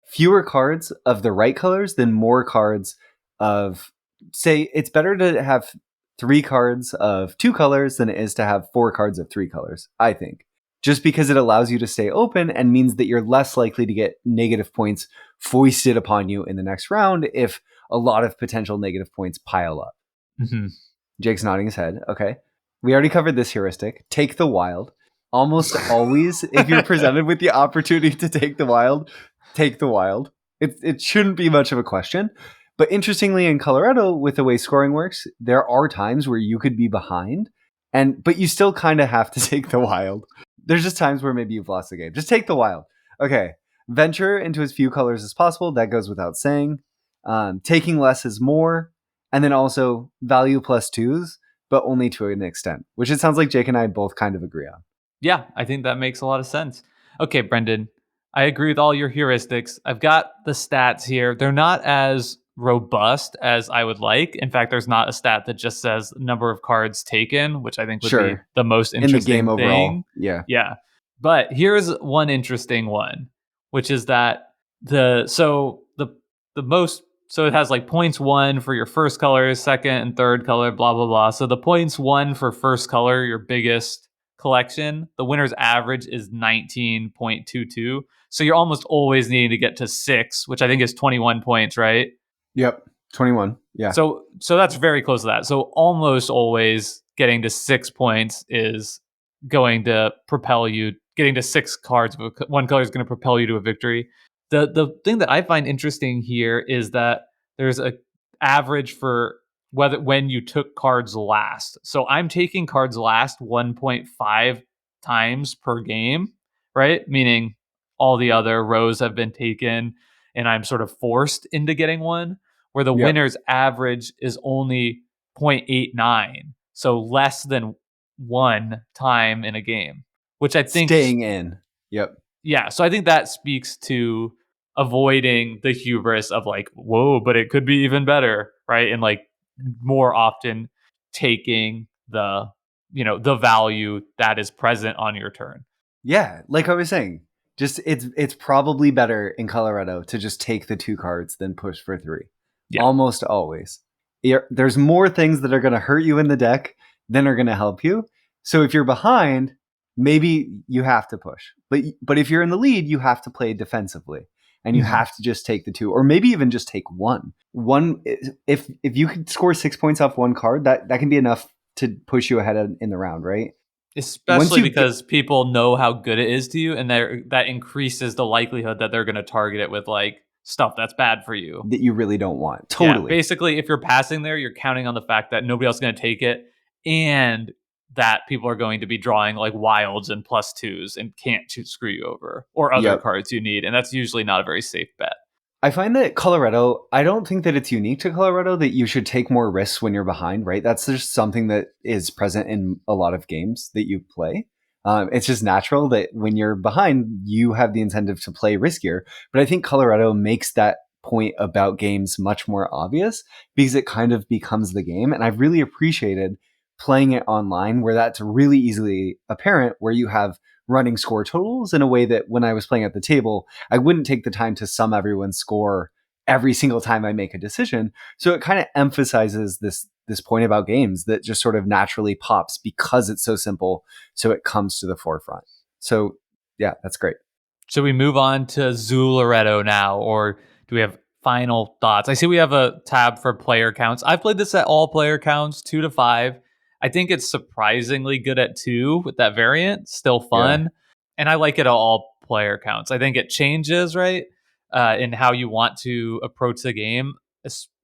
fewer cards of the right colors than more cards of, say, it's better to have 3 cards of 2 colors than it is to have 4 cards of 3 colors, I think. Just because it allows you to stay open and means that you're less likely to get negative points foisted upon you in the next round if a lot of potential negative points pile up. Hmm. Jake's nodding his head. Okay. We already covered this heuristic. Take the wild. Almost always, if you're presented with the opportunity to take the wild, take the wild. It shouldn't be much of a question. But interestingly, in Coloretto, with the way scoring works, there are times where you could be behind, but you still kind of have to take the wild. There's just times where maybe you've lost the game. Just take the wild. Okay. Venture into as few colors as possible. That goes without saying. Taking less is more. And then also value +2s, but only to an extent, which it sounds like Jake and I both kind of agree on. Yeah, I think that makes a lot of sense. Okay, Brendan, I agree with all your heuristics. I've got the stats here. They're not as robust as I would like. In fact, there's not a stat that just says number of cards taken, which I think would be Sure. the most In the game interesting overall. thing. Yeah. Yeah. But here's one interesting one, which is that the most so it has like points one for your first color, second and third color, blah blah blah. So the points one for first color, your biggest collection, the winner's average is 19.22. So you're almost always needing to get to 6, which I think is 21 points, right? Yep. 21. Yeah. So that's very close to that. So almost always getting to 6 points is going to propel you. Getting to 6 cards, one color is going to propel you to a victory. The thing that I find interesting here is that there's a average for when you took cards last. So I'm taking cards last 1.5 times per game, right? Meaning all the other rows have been taken and I'm sort of forced into getting one, where the Yep. winner's average is only 0.89. So less than one time in a game, which I think Staying in. Yep. yeah, so I think that speaks to avoiding the hubris of like, whoa, but it could be even better, right? And like more often taking the value that is present on your turn. Yeah. Like I was saying, just it's probably better in Colorado to just take the 2 cards than push for 3. Yeah. Almost always. There's more things that are going to hurt you in the deck than are going to help you. So if you're behind, maybe you have to push. But if you're in the lead, you have to play defensively. And you Mhm. have to just take the 2, or maybe even just take 1. If you could score 6 points off 1 card, that can be enough to push you ahead in the round, right? Especially because people know how good it is to you, and that increases the likelihood that they're going to target it with like stuff that's bad for you. That you really don't want. Yeah, Totally. basically, if you're passing there, you're counting on the fact that nobody else is going to take it, and that people are going to be drawing like wilds and +2s and can't screw you over, or other Yep. cards you need, and that's usually not a very safe bet. I find that Colorado, I don't think that it's unique to Colorado that you should take more risks when you're behind, right? That's just something that is present in a lot of games that you play. It's just natural that when you're behind, you have the incentive to play riskier. But I think Coloretto makes that point about games much more obvious because it kind of becomes the game. And I've really appreciated playing it online where that's really easily apparent, where you have running score totals in a way that when I was playing at the table, I wouldn't take the time to sum everyone's score every single time I make a decision. So it kind of emphasizes this point about games that just sort of naturally pops because it's so simple. So it comes to the forefront. So yeah, that's great. Should we move on to Zooloretto now, or do we have final thoughts? I see we have a tab for player counts. I've played this at all player counts, 2 to 5. I think it's surprisingly good at 2 with that variant. Still Yeah, fun, and I like it at all player counts. I think it changes right in how you want to approach the game.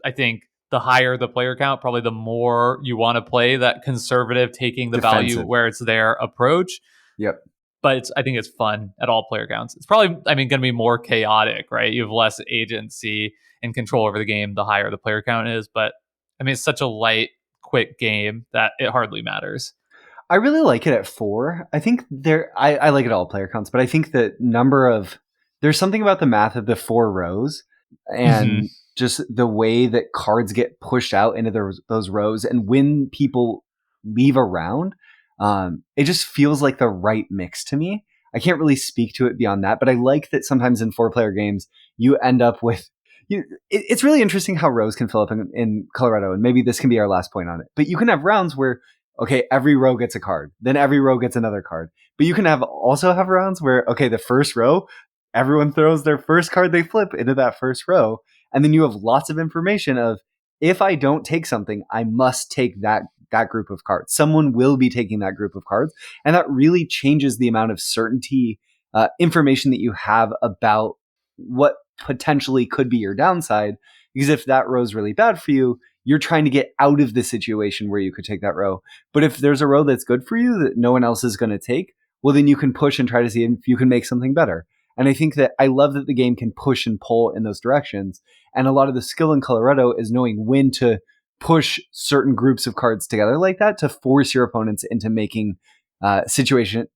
I think the higher the player count, probably the more you want to play that conservative, taking the value defensive. where it's there approach. Yep. But I think it's fun at all player counts. It's probably, I mean, going to be more chaotic, right? You have less agency and control over the game the higher the player count is. But I mean, it's such a light, quick game that it hardly matters. I really like it at 4. I think I like it all player counts, but I think the number of, there's something about the math of the 4 rows Hmm. and just the way that cards get pushed out into those rows. And when people leave a round, it just feels like the right mix to me. I can't really speak to it beyond that, but I like that sometimes in 4-player games, you end up with, it's really interesting how rows can fill up in Coloretto. And maybe this can be our last point on it, but you can have rounds where, okay, every row gets a card, then every row gets another card. But you can also have rounds where, okay, the first row, everyone throws their first card they flip into that first row. And then you have lots of information of, if I don't take something, I must take that group of cards. Someone will be taking that group of cards. And that really changes the amount of certainty, information that you have about what potentially could be your downside. Because if that row is really bad for you, you're trying to get out of the situation where you could take that row. But if there's a row that's good for you that no one else is going to take, well, then you can push and try to see if you can make something better. And I think that I love that the game can push and pull in those directions. And a lot of the skill in Coloretto is knowing when to push certain groups of cards together like that to force your opponents into making situation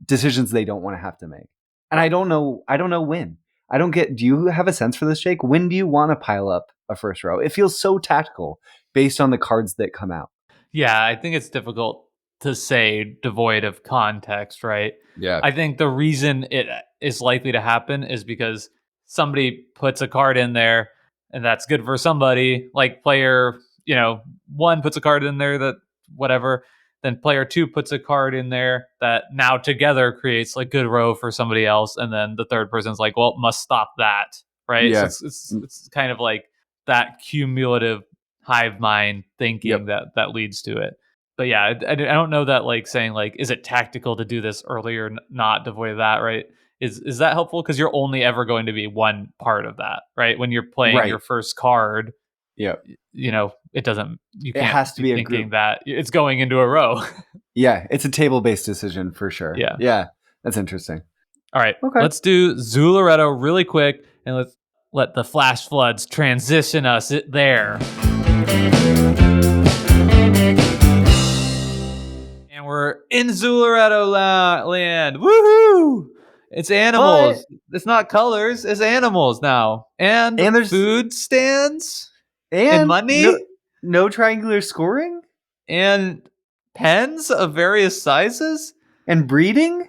decisions they don't want to have to make. And I don't know when. I don't get, do you have a sense for this, Jake? When do you want to pile up a first row? It feels so tactical based on the cards that come out. Yeah, I think it's difficult to say devoid of context, right? Yeah. I think the reason it is likely to happen is because somebody puts a card in there and that's good for somebody, like player, 1 puts a card in there that whatever, then player 2 puts a card in there that now together creates like good row for somebody else, and then the third person's like, well, must stop that, right? So Yeah. it's kind of like that cumulative hive mind thinking Yep. that leads to it. But yeah, I don't know that like saying like, is it tactical to do this earlier, not devoid of that, right? Is that helpful? Because you're only ever going to be one part of that, right? When you're playing your Right. first card, Yep. it doesn't, you It can't has to be be a thinking group. that it's going into a row. Yeah. It's a table based decision for sure. Yeah. Yeah. That's interesting. All right, Okay. let's do Zooloretto really quick, and let's let the flash floods transition us there. And we're in Zooloretto land. Woohoo! It's But, animals. It's not colors. It's animals now, and and there's, food stands, and and money, no triangular scoring and pens of various sizes. and breeding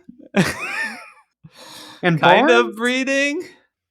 and Kind of barns. breeding,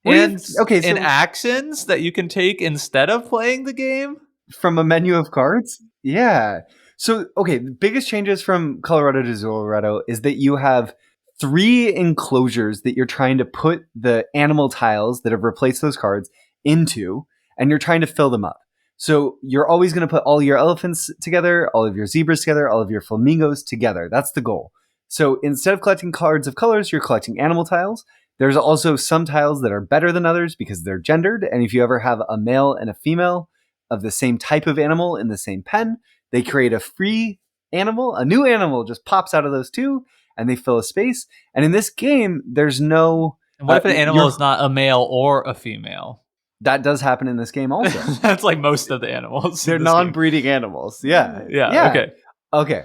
What do you, and okay, and so actions that you can take instead of playing the game. from a menu of cards? Yeah. So, okay, the biggest changes from Colorado to Zooloretto is that you have 3 enclosures that you're trying to put the animal tiles that have replaced those cards into, and you're trying to fill them up. So you're always going to put all your elephants together, all of your zebras together, all of your flamingos together. That's the goal. So instead of collecting cards of colors, you're collecting animal tiles. There's also some tiles that are better than others because they're gendered. And if you ever have a male and a female of the same type of animal in the same pen, they create a free animal. A new animal just pops out of those 2 and they fill a space. And in this game, there's no. And what if an animal is You're, not a male or a female? that does happen in this game also. That's like most of the animals. They're in this game. non-breeding animals. Yeah. Yeah. Yeah. Okay. Okay.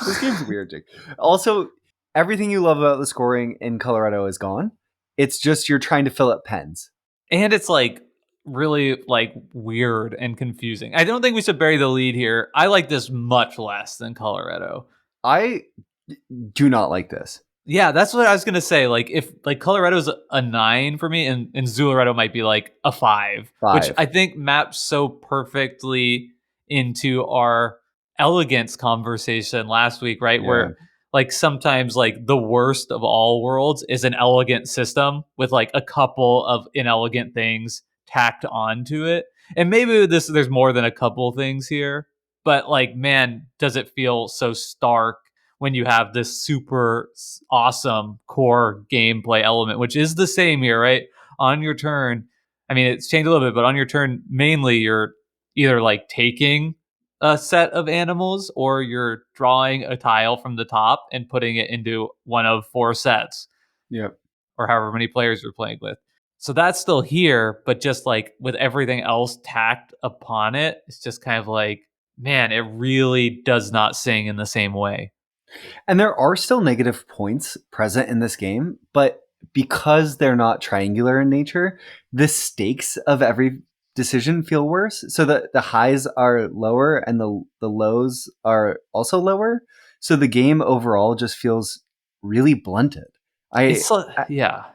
This game's weird, Jake. Also, everything you love about the scoring in Coloretto is gone. It's just you're trying to fill up pens. And it's like really like weird and confusing. I don't think we should bury the lead here. I like this much less than Coloretto. I do not like this. Yeah, that's what I was gonna say. Like if like Coloretto's a 9 for me, and Zooloretto might be like a 5, which 5. I think maps so perfectly into our elegance conversation last week, right? Yeah. Where like sometimes like the worst of all worlds is an elegant system with like a couple of inelegant things tacked onto it. And maybe there's more than a couple things here, but like man, does it feel so stark when you have this super awesome core gameplay element, which is the same here, right? On your turn, I mean, it's changed a little bit, but on your turn, mainly you're either like taking a set of animals or you're drawing a tile from the top and putting it into one of 4 sets Yep. or however many players you're playing with. So that's still here, but just like with everything else tacked upon it, it's just kind of like, man, it really does not sing in the same way. And there are still negative points present in this game, but because they're not triangular in nature, the stakes of every decision feel worse. So the highs are lower and the lows are also lower. So the game overall just feels really blunted. I, It's I yeah.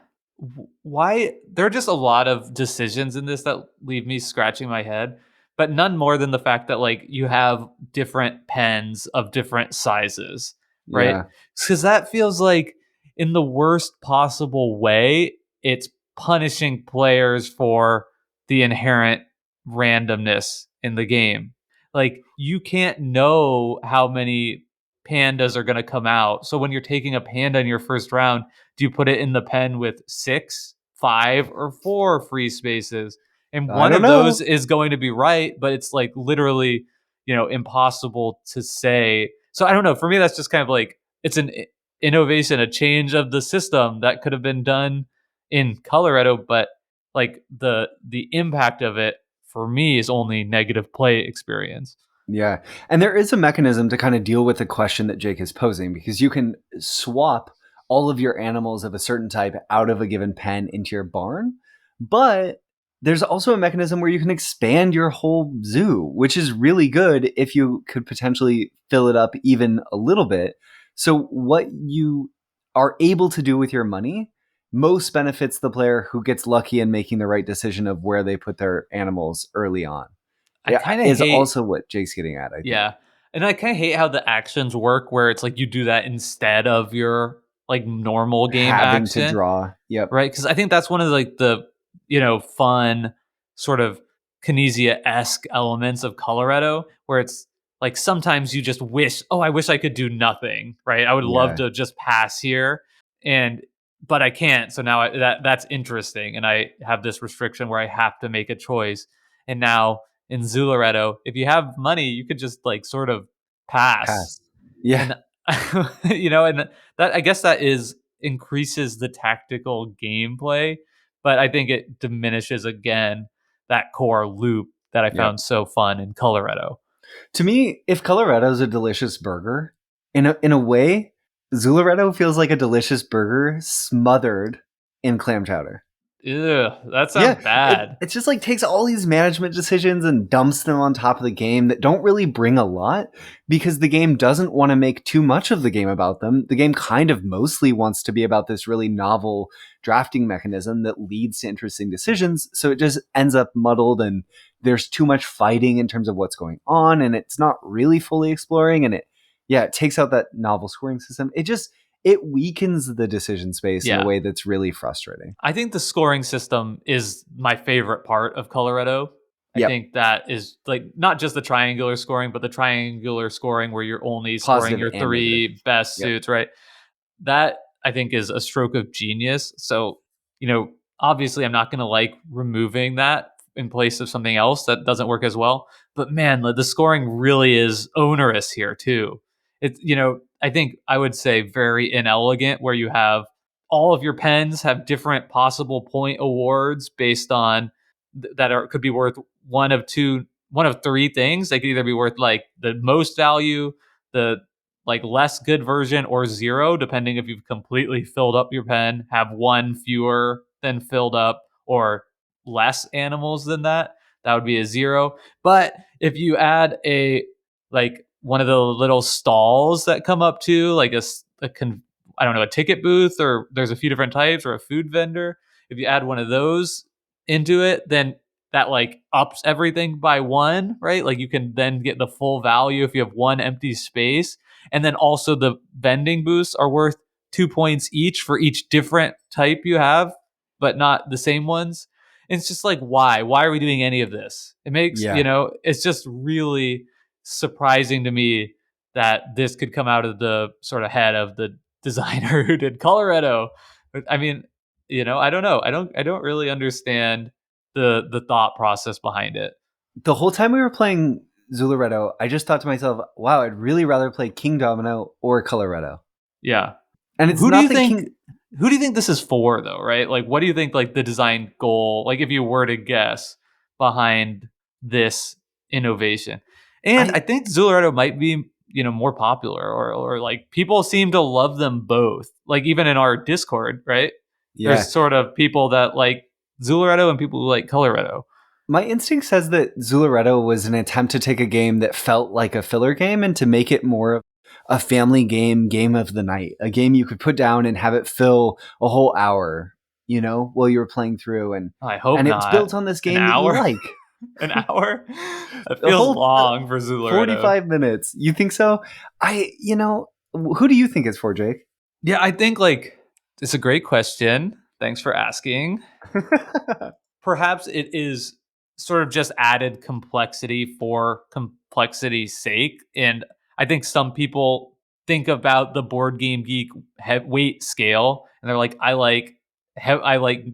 Why there are just a lot of decisions in this that leave me scratching my head, but none more than the fact that like you have different pens of different sizes, right? yeah, Because that feels like in the worst possible way, it's punishing players for the inherent randomness in the game. Like you can't know how many pandas are going to come out. So when you're taking a panda in your first round, do you put it in the pen with 6, 5, or 4 free spaces? And I one don't of those know. is going to be right, but it's like literally, impossible to say. So I don't know. For me, that's just kind of like it's an innovation, a change of the system that could have been done in Coloretto, but like the impact of it for me is only negative play experience. Yeah. And there is a mechanism to kind of deal with the question that Jake is posing because you can swap all of your animals of a certain type out of a given pen into your barn. But there's also a mechanism where you can expand your whole zoo, which is really good if you could potentially fill it up even a little bit. So, what you are able to do with your money most benefits the player who gets lucky in making the right decision of where they put their animals early on. I Yeah, kind of is hate also what Jake's getting at, I think. Yeah. And I kind of hate how the actions work where it's like you do that instead of your like normal game Having to action, draw. Yep. right? Cuz I think that's one of like the, fun sort of Kinesia-esque elements of Coloretto where it's like sometimes you just wish, "Oh, I wish I could do nothing." Right? I would love Yeah. to just pass here and but I can't. So now that's interesting and I have this restriction where I have to make a choice. And now in Zooloretto, if you have money, you could just like sort of pass. Pass. Yeah. And and that I guess that is increases the tactical gameplay, but I think it diminishes again that core loop that I Yep. found so fun in Coloretto. To me, if Coloretto is a delicious burger, in a way, Zooloretto feels like a delicious burger smothered in clam chowder. Ew, that Yeah, sounds bad. it's just like takes all these management decisions and dumps them on top of the game that don't really bring a lot because the game doesn't want to make too much of the game about them. The game kind of mostly wants to be about this really novel drafting mechanism that leads to interesting decisions. So it just ends up muddled and there's too much fighting in terms of what's going on and it's not really fully exploring and it takes out that novel scoring system. It weakens the decision space in a Yeah. way that's really frustrating. I think the scoring system is my favorite part of Coloretto. I Yep. think that is like not just the triangular scoring, but the triangular scoring where you're only scoring Positive your and negative. 3 best Yep. suits, right? That I think is a stroke of genius. So, obviously I'm not going to like removing that in place of something else that doesn't work as well. But man, the scoring really is onerous here too. It's, I think I would say very inelegant where you have all of your pens have different possible point awards based on that are could be worth one of 3 things. They could either be worth like the most value, the like less good version or zero, depending if you've completely filled up your pen, have one fewer than filled up, or less animals than that. That would be a zero. But if you add a like one of the little stalls that come up to like I don't know, a ticket booth, or there's a few different types, or a food vendor. If you add one of those into it, then that like ups everything by one, right? Like you can then get the full value if you have one empty space. And then also the vending booths are worth 2 points each for each different type you have, but not the same ones. And it's just like, why? Why are we doing any of this? It makes, Yeah. it's just really surprising to me that this could come out of the sort of head of the designer who did Coloretto. I mean, I don't know. I don't really understand the thought process behind it. The whole time we were playing Zooloretto, I just thought to myself, wow, I'd really rather play King Domino or Coloretto. Yeah. And it's Who do not you that think King. who do you think this is for though, right? Like what do you think like the design goal, like if you were to guess behind this innovation? And I I think Zooloretto might be, more popular, or like people seem to love them both. Like even in our Discord, right? Yeah. There's sort of people that like Zooloretto and people who like Coloretto. My instinct says that Zooloretto was an attempt to take a game that felt like a filler game and to make it more of a family game of the night, a game you could put down and have it fill a whole hour, while you were playing through. And I hope and it's not. built on this An game that you hour? like. An hour? That The feels whole long for Zooloretto. 45 minutes. You think so? Who do you think it's for, Jake? Yeah, I think like it's a great question. Thanks for asking. Perhaps it is sort of just added complexity for complexity's sake. And I think some people think about the board game geek weight scale, and they're like, I like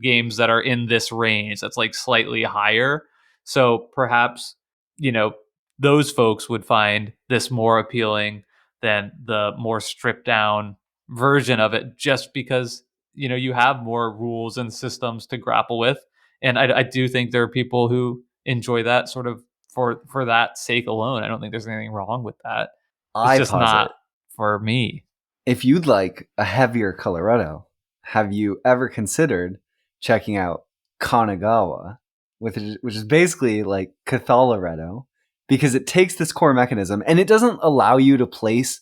games that are in this range that's like slightly higher. So perhaps, you know, those folks would find this more appealing than the more stripped down version of it, just because, you have more rules and systems to grapple with. And I do think there are people who enjoy that sort of for that sake alone. I don't think there's anything wrong with that. It's I just not posit for me. if you'd like a heavier Coloretto, have you ever considered checking out Kanagawa, which is basically like Cathaloretto, because it takes this core mechanism and it doesn't allow you to place.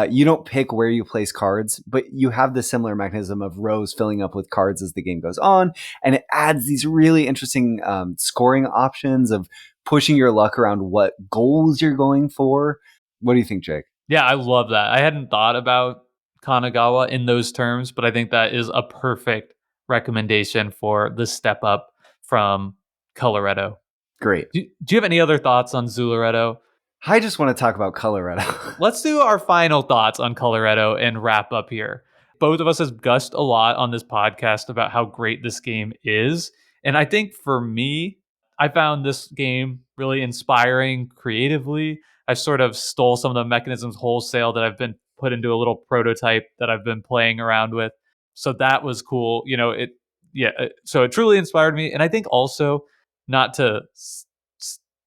You don't pick where you place cards, but you have the similar mechanism of rows filling up with cards as the game goes on, and it adds these really interesting scoring options of pushing your luck around what goals you're going for. What do you think, Jake? Yeah, I love that. I hadn't thought about Kanagawa in those terms, but I think that is a perfect recommendation for the step up from Coloretto. Great. Do you have any other thoughts on Zooloretto? I just want to talk about Coloretto. Let's do our final thoughts on Coloretto and wrap up here. Both of us has gushed a lot on this podcast about how great this game is. And I think for me, I found this game really inspiring creatively. I sort of stole some of the mechanisms wholesale that I've been put into a little prototype that I've been playing around with. So that was cool. So it truly inspired me. And I think also, not to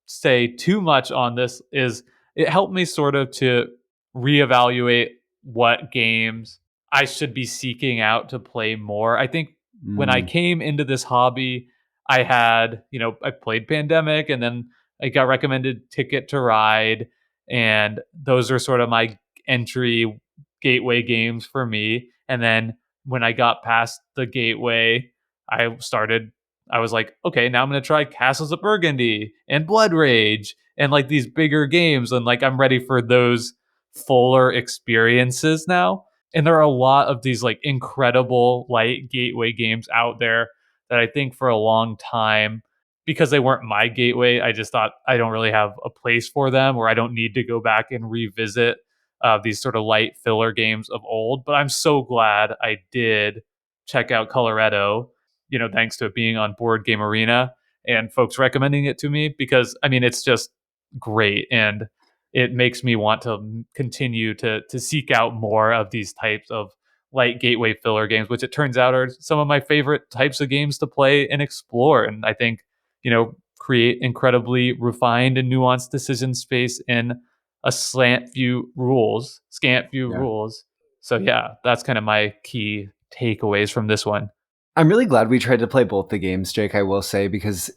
say too much on this, is it helped me sort of to reevaluate what games I should be seeking out to play more. I think when I Mm, came into this hobby, I had, I played Pandemic, and then I got recommended Ticket to Ride, and those are sort of my entry gateway games for me. And then when I got past the gateway, I was like, okay, now I'm going to try Castles of Burgundy and Blood Rage and like these bigger games. And like, I'm ready for those fuller experiences now. And there are a lot of these like incredible light gateway games out there that I think for a long time, because they weren't my gateway, I just thought I don't really have a place for them, or I don't need to go back and revisit these sort of light filler games of old. But I'm so glad I did check out Coloretto, thanks to it being on Board Game Arena and folks recommending it to me, because I mean, it's just great. And it makes me want to continue to seek out more of these types of light gateway filler games, which it turns out are some of my favorite types of games to play and explore. And I think, create incredibly refined and nuanced decision space in a scant few rules. So yeah, that's kind of my key takeaways from this one. I'm really glad we tried to play both the games, Jake, I will say, because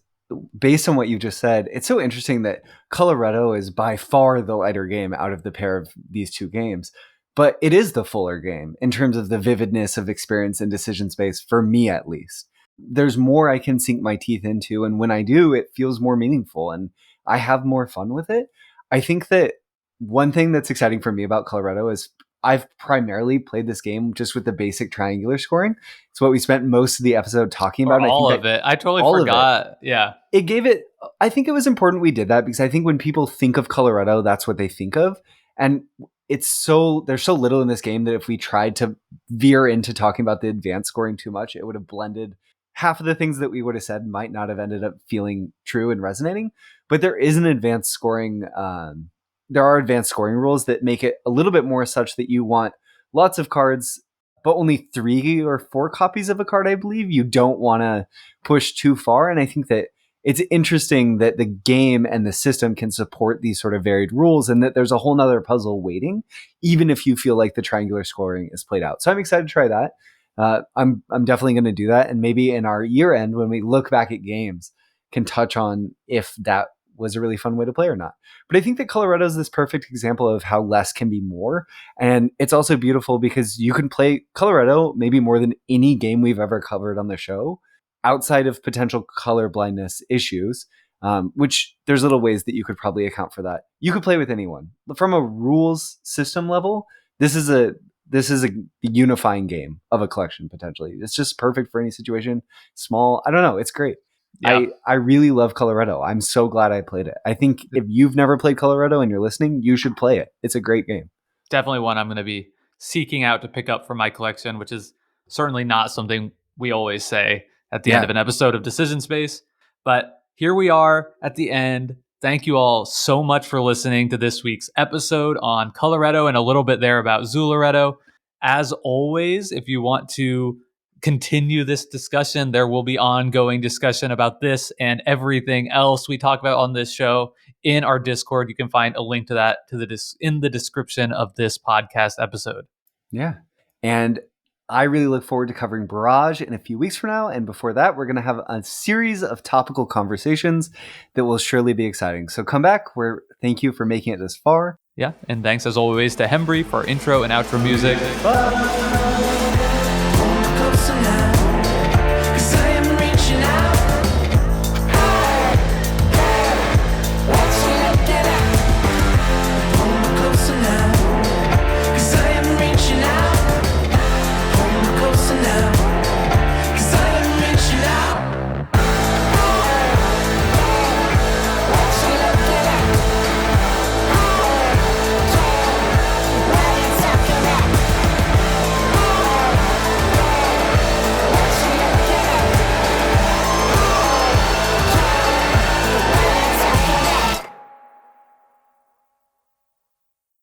based on what you just said, it's so interesting that Coloretto is by far the lighter game out of the pair of these two games. But it is the fuller game in terms of the vividness of experience and decision space, for me at least. There's more I can sink my teeth into, and when I do, it feels more meaningful and I have more fun with it. I think that one thing that's exciting for me about Coloretto is I've primarily played this game just with the basic triangular scoring. It's what we spent most of the episode talking about. Or all of it. I totally forgot. Yeah. It gave it, I think it was important we did that because I think when people think of Coloretto, that's what they think of. And there's so little in this game that if we tried to veer into talking about the advanced scoring too much, it would have blended half of the things that we would have said might not have ended up feeling true and resonating. But there is an advanced scoring, there are advanced scoring rules that make it a little bit more such that you want lots of cards, but only 3 or 4 copies of a card, I believe. You don't want to push too far. And I think that it's interesting that the game and the system can support these sort of varied rules and that there's a whole nother puzzle waiting, even if you feel like the triangular scoring is played out. So I'm excited to try that. I'm definitely going to do that. And maybe in our year end, when we look back at games, can touch on if that was a really fun way to play or not. But I think that Coloretto is this perfect example of how less can be more. And it's also beautiful because you can play Coloretto maybe more than any game we've ever covered on the show outside of potential color blindness issues, which there's little ways that you could probably account for that. You could play with anyone. From a rules system level, this is a unifying game of a collection potentially. It's just perfect for any situation. Small, I don't know. It's great. Yeah. I really love Coloretto. I'm so glad I played it. I think if you've never played Coloretto and you're listening, you should play it. It's a great game. Definitely one I'm going to be seeking out to pick up for my collection, which is certainly not something we always say at the end of an episode of Decision Space. But here we are at the end. Thank you all so much for listening to this week's episode on Coloretto and a little bit there about Zooloretto. As always, if you want to continue this discussion, there will be ongoing discussion about this and everything else we talk about on this show in our Discord. You can find a link to that in the description of this podcast episode. Yeah. And I really look forward to covering Barrage in a few weeks from now. And before that, we're going to have a series of topical conversations that will surely be exciting. So come back. Thank you for making it this far. Yeah. And thanks as always to Hembry for intro and outro music. Bye.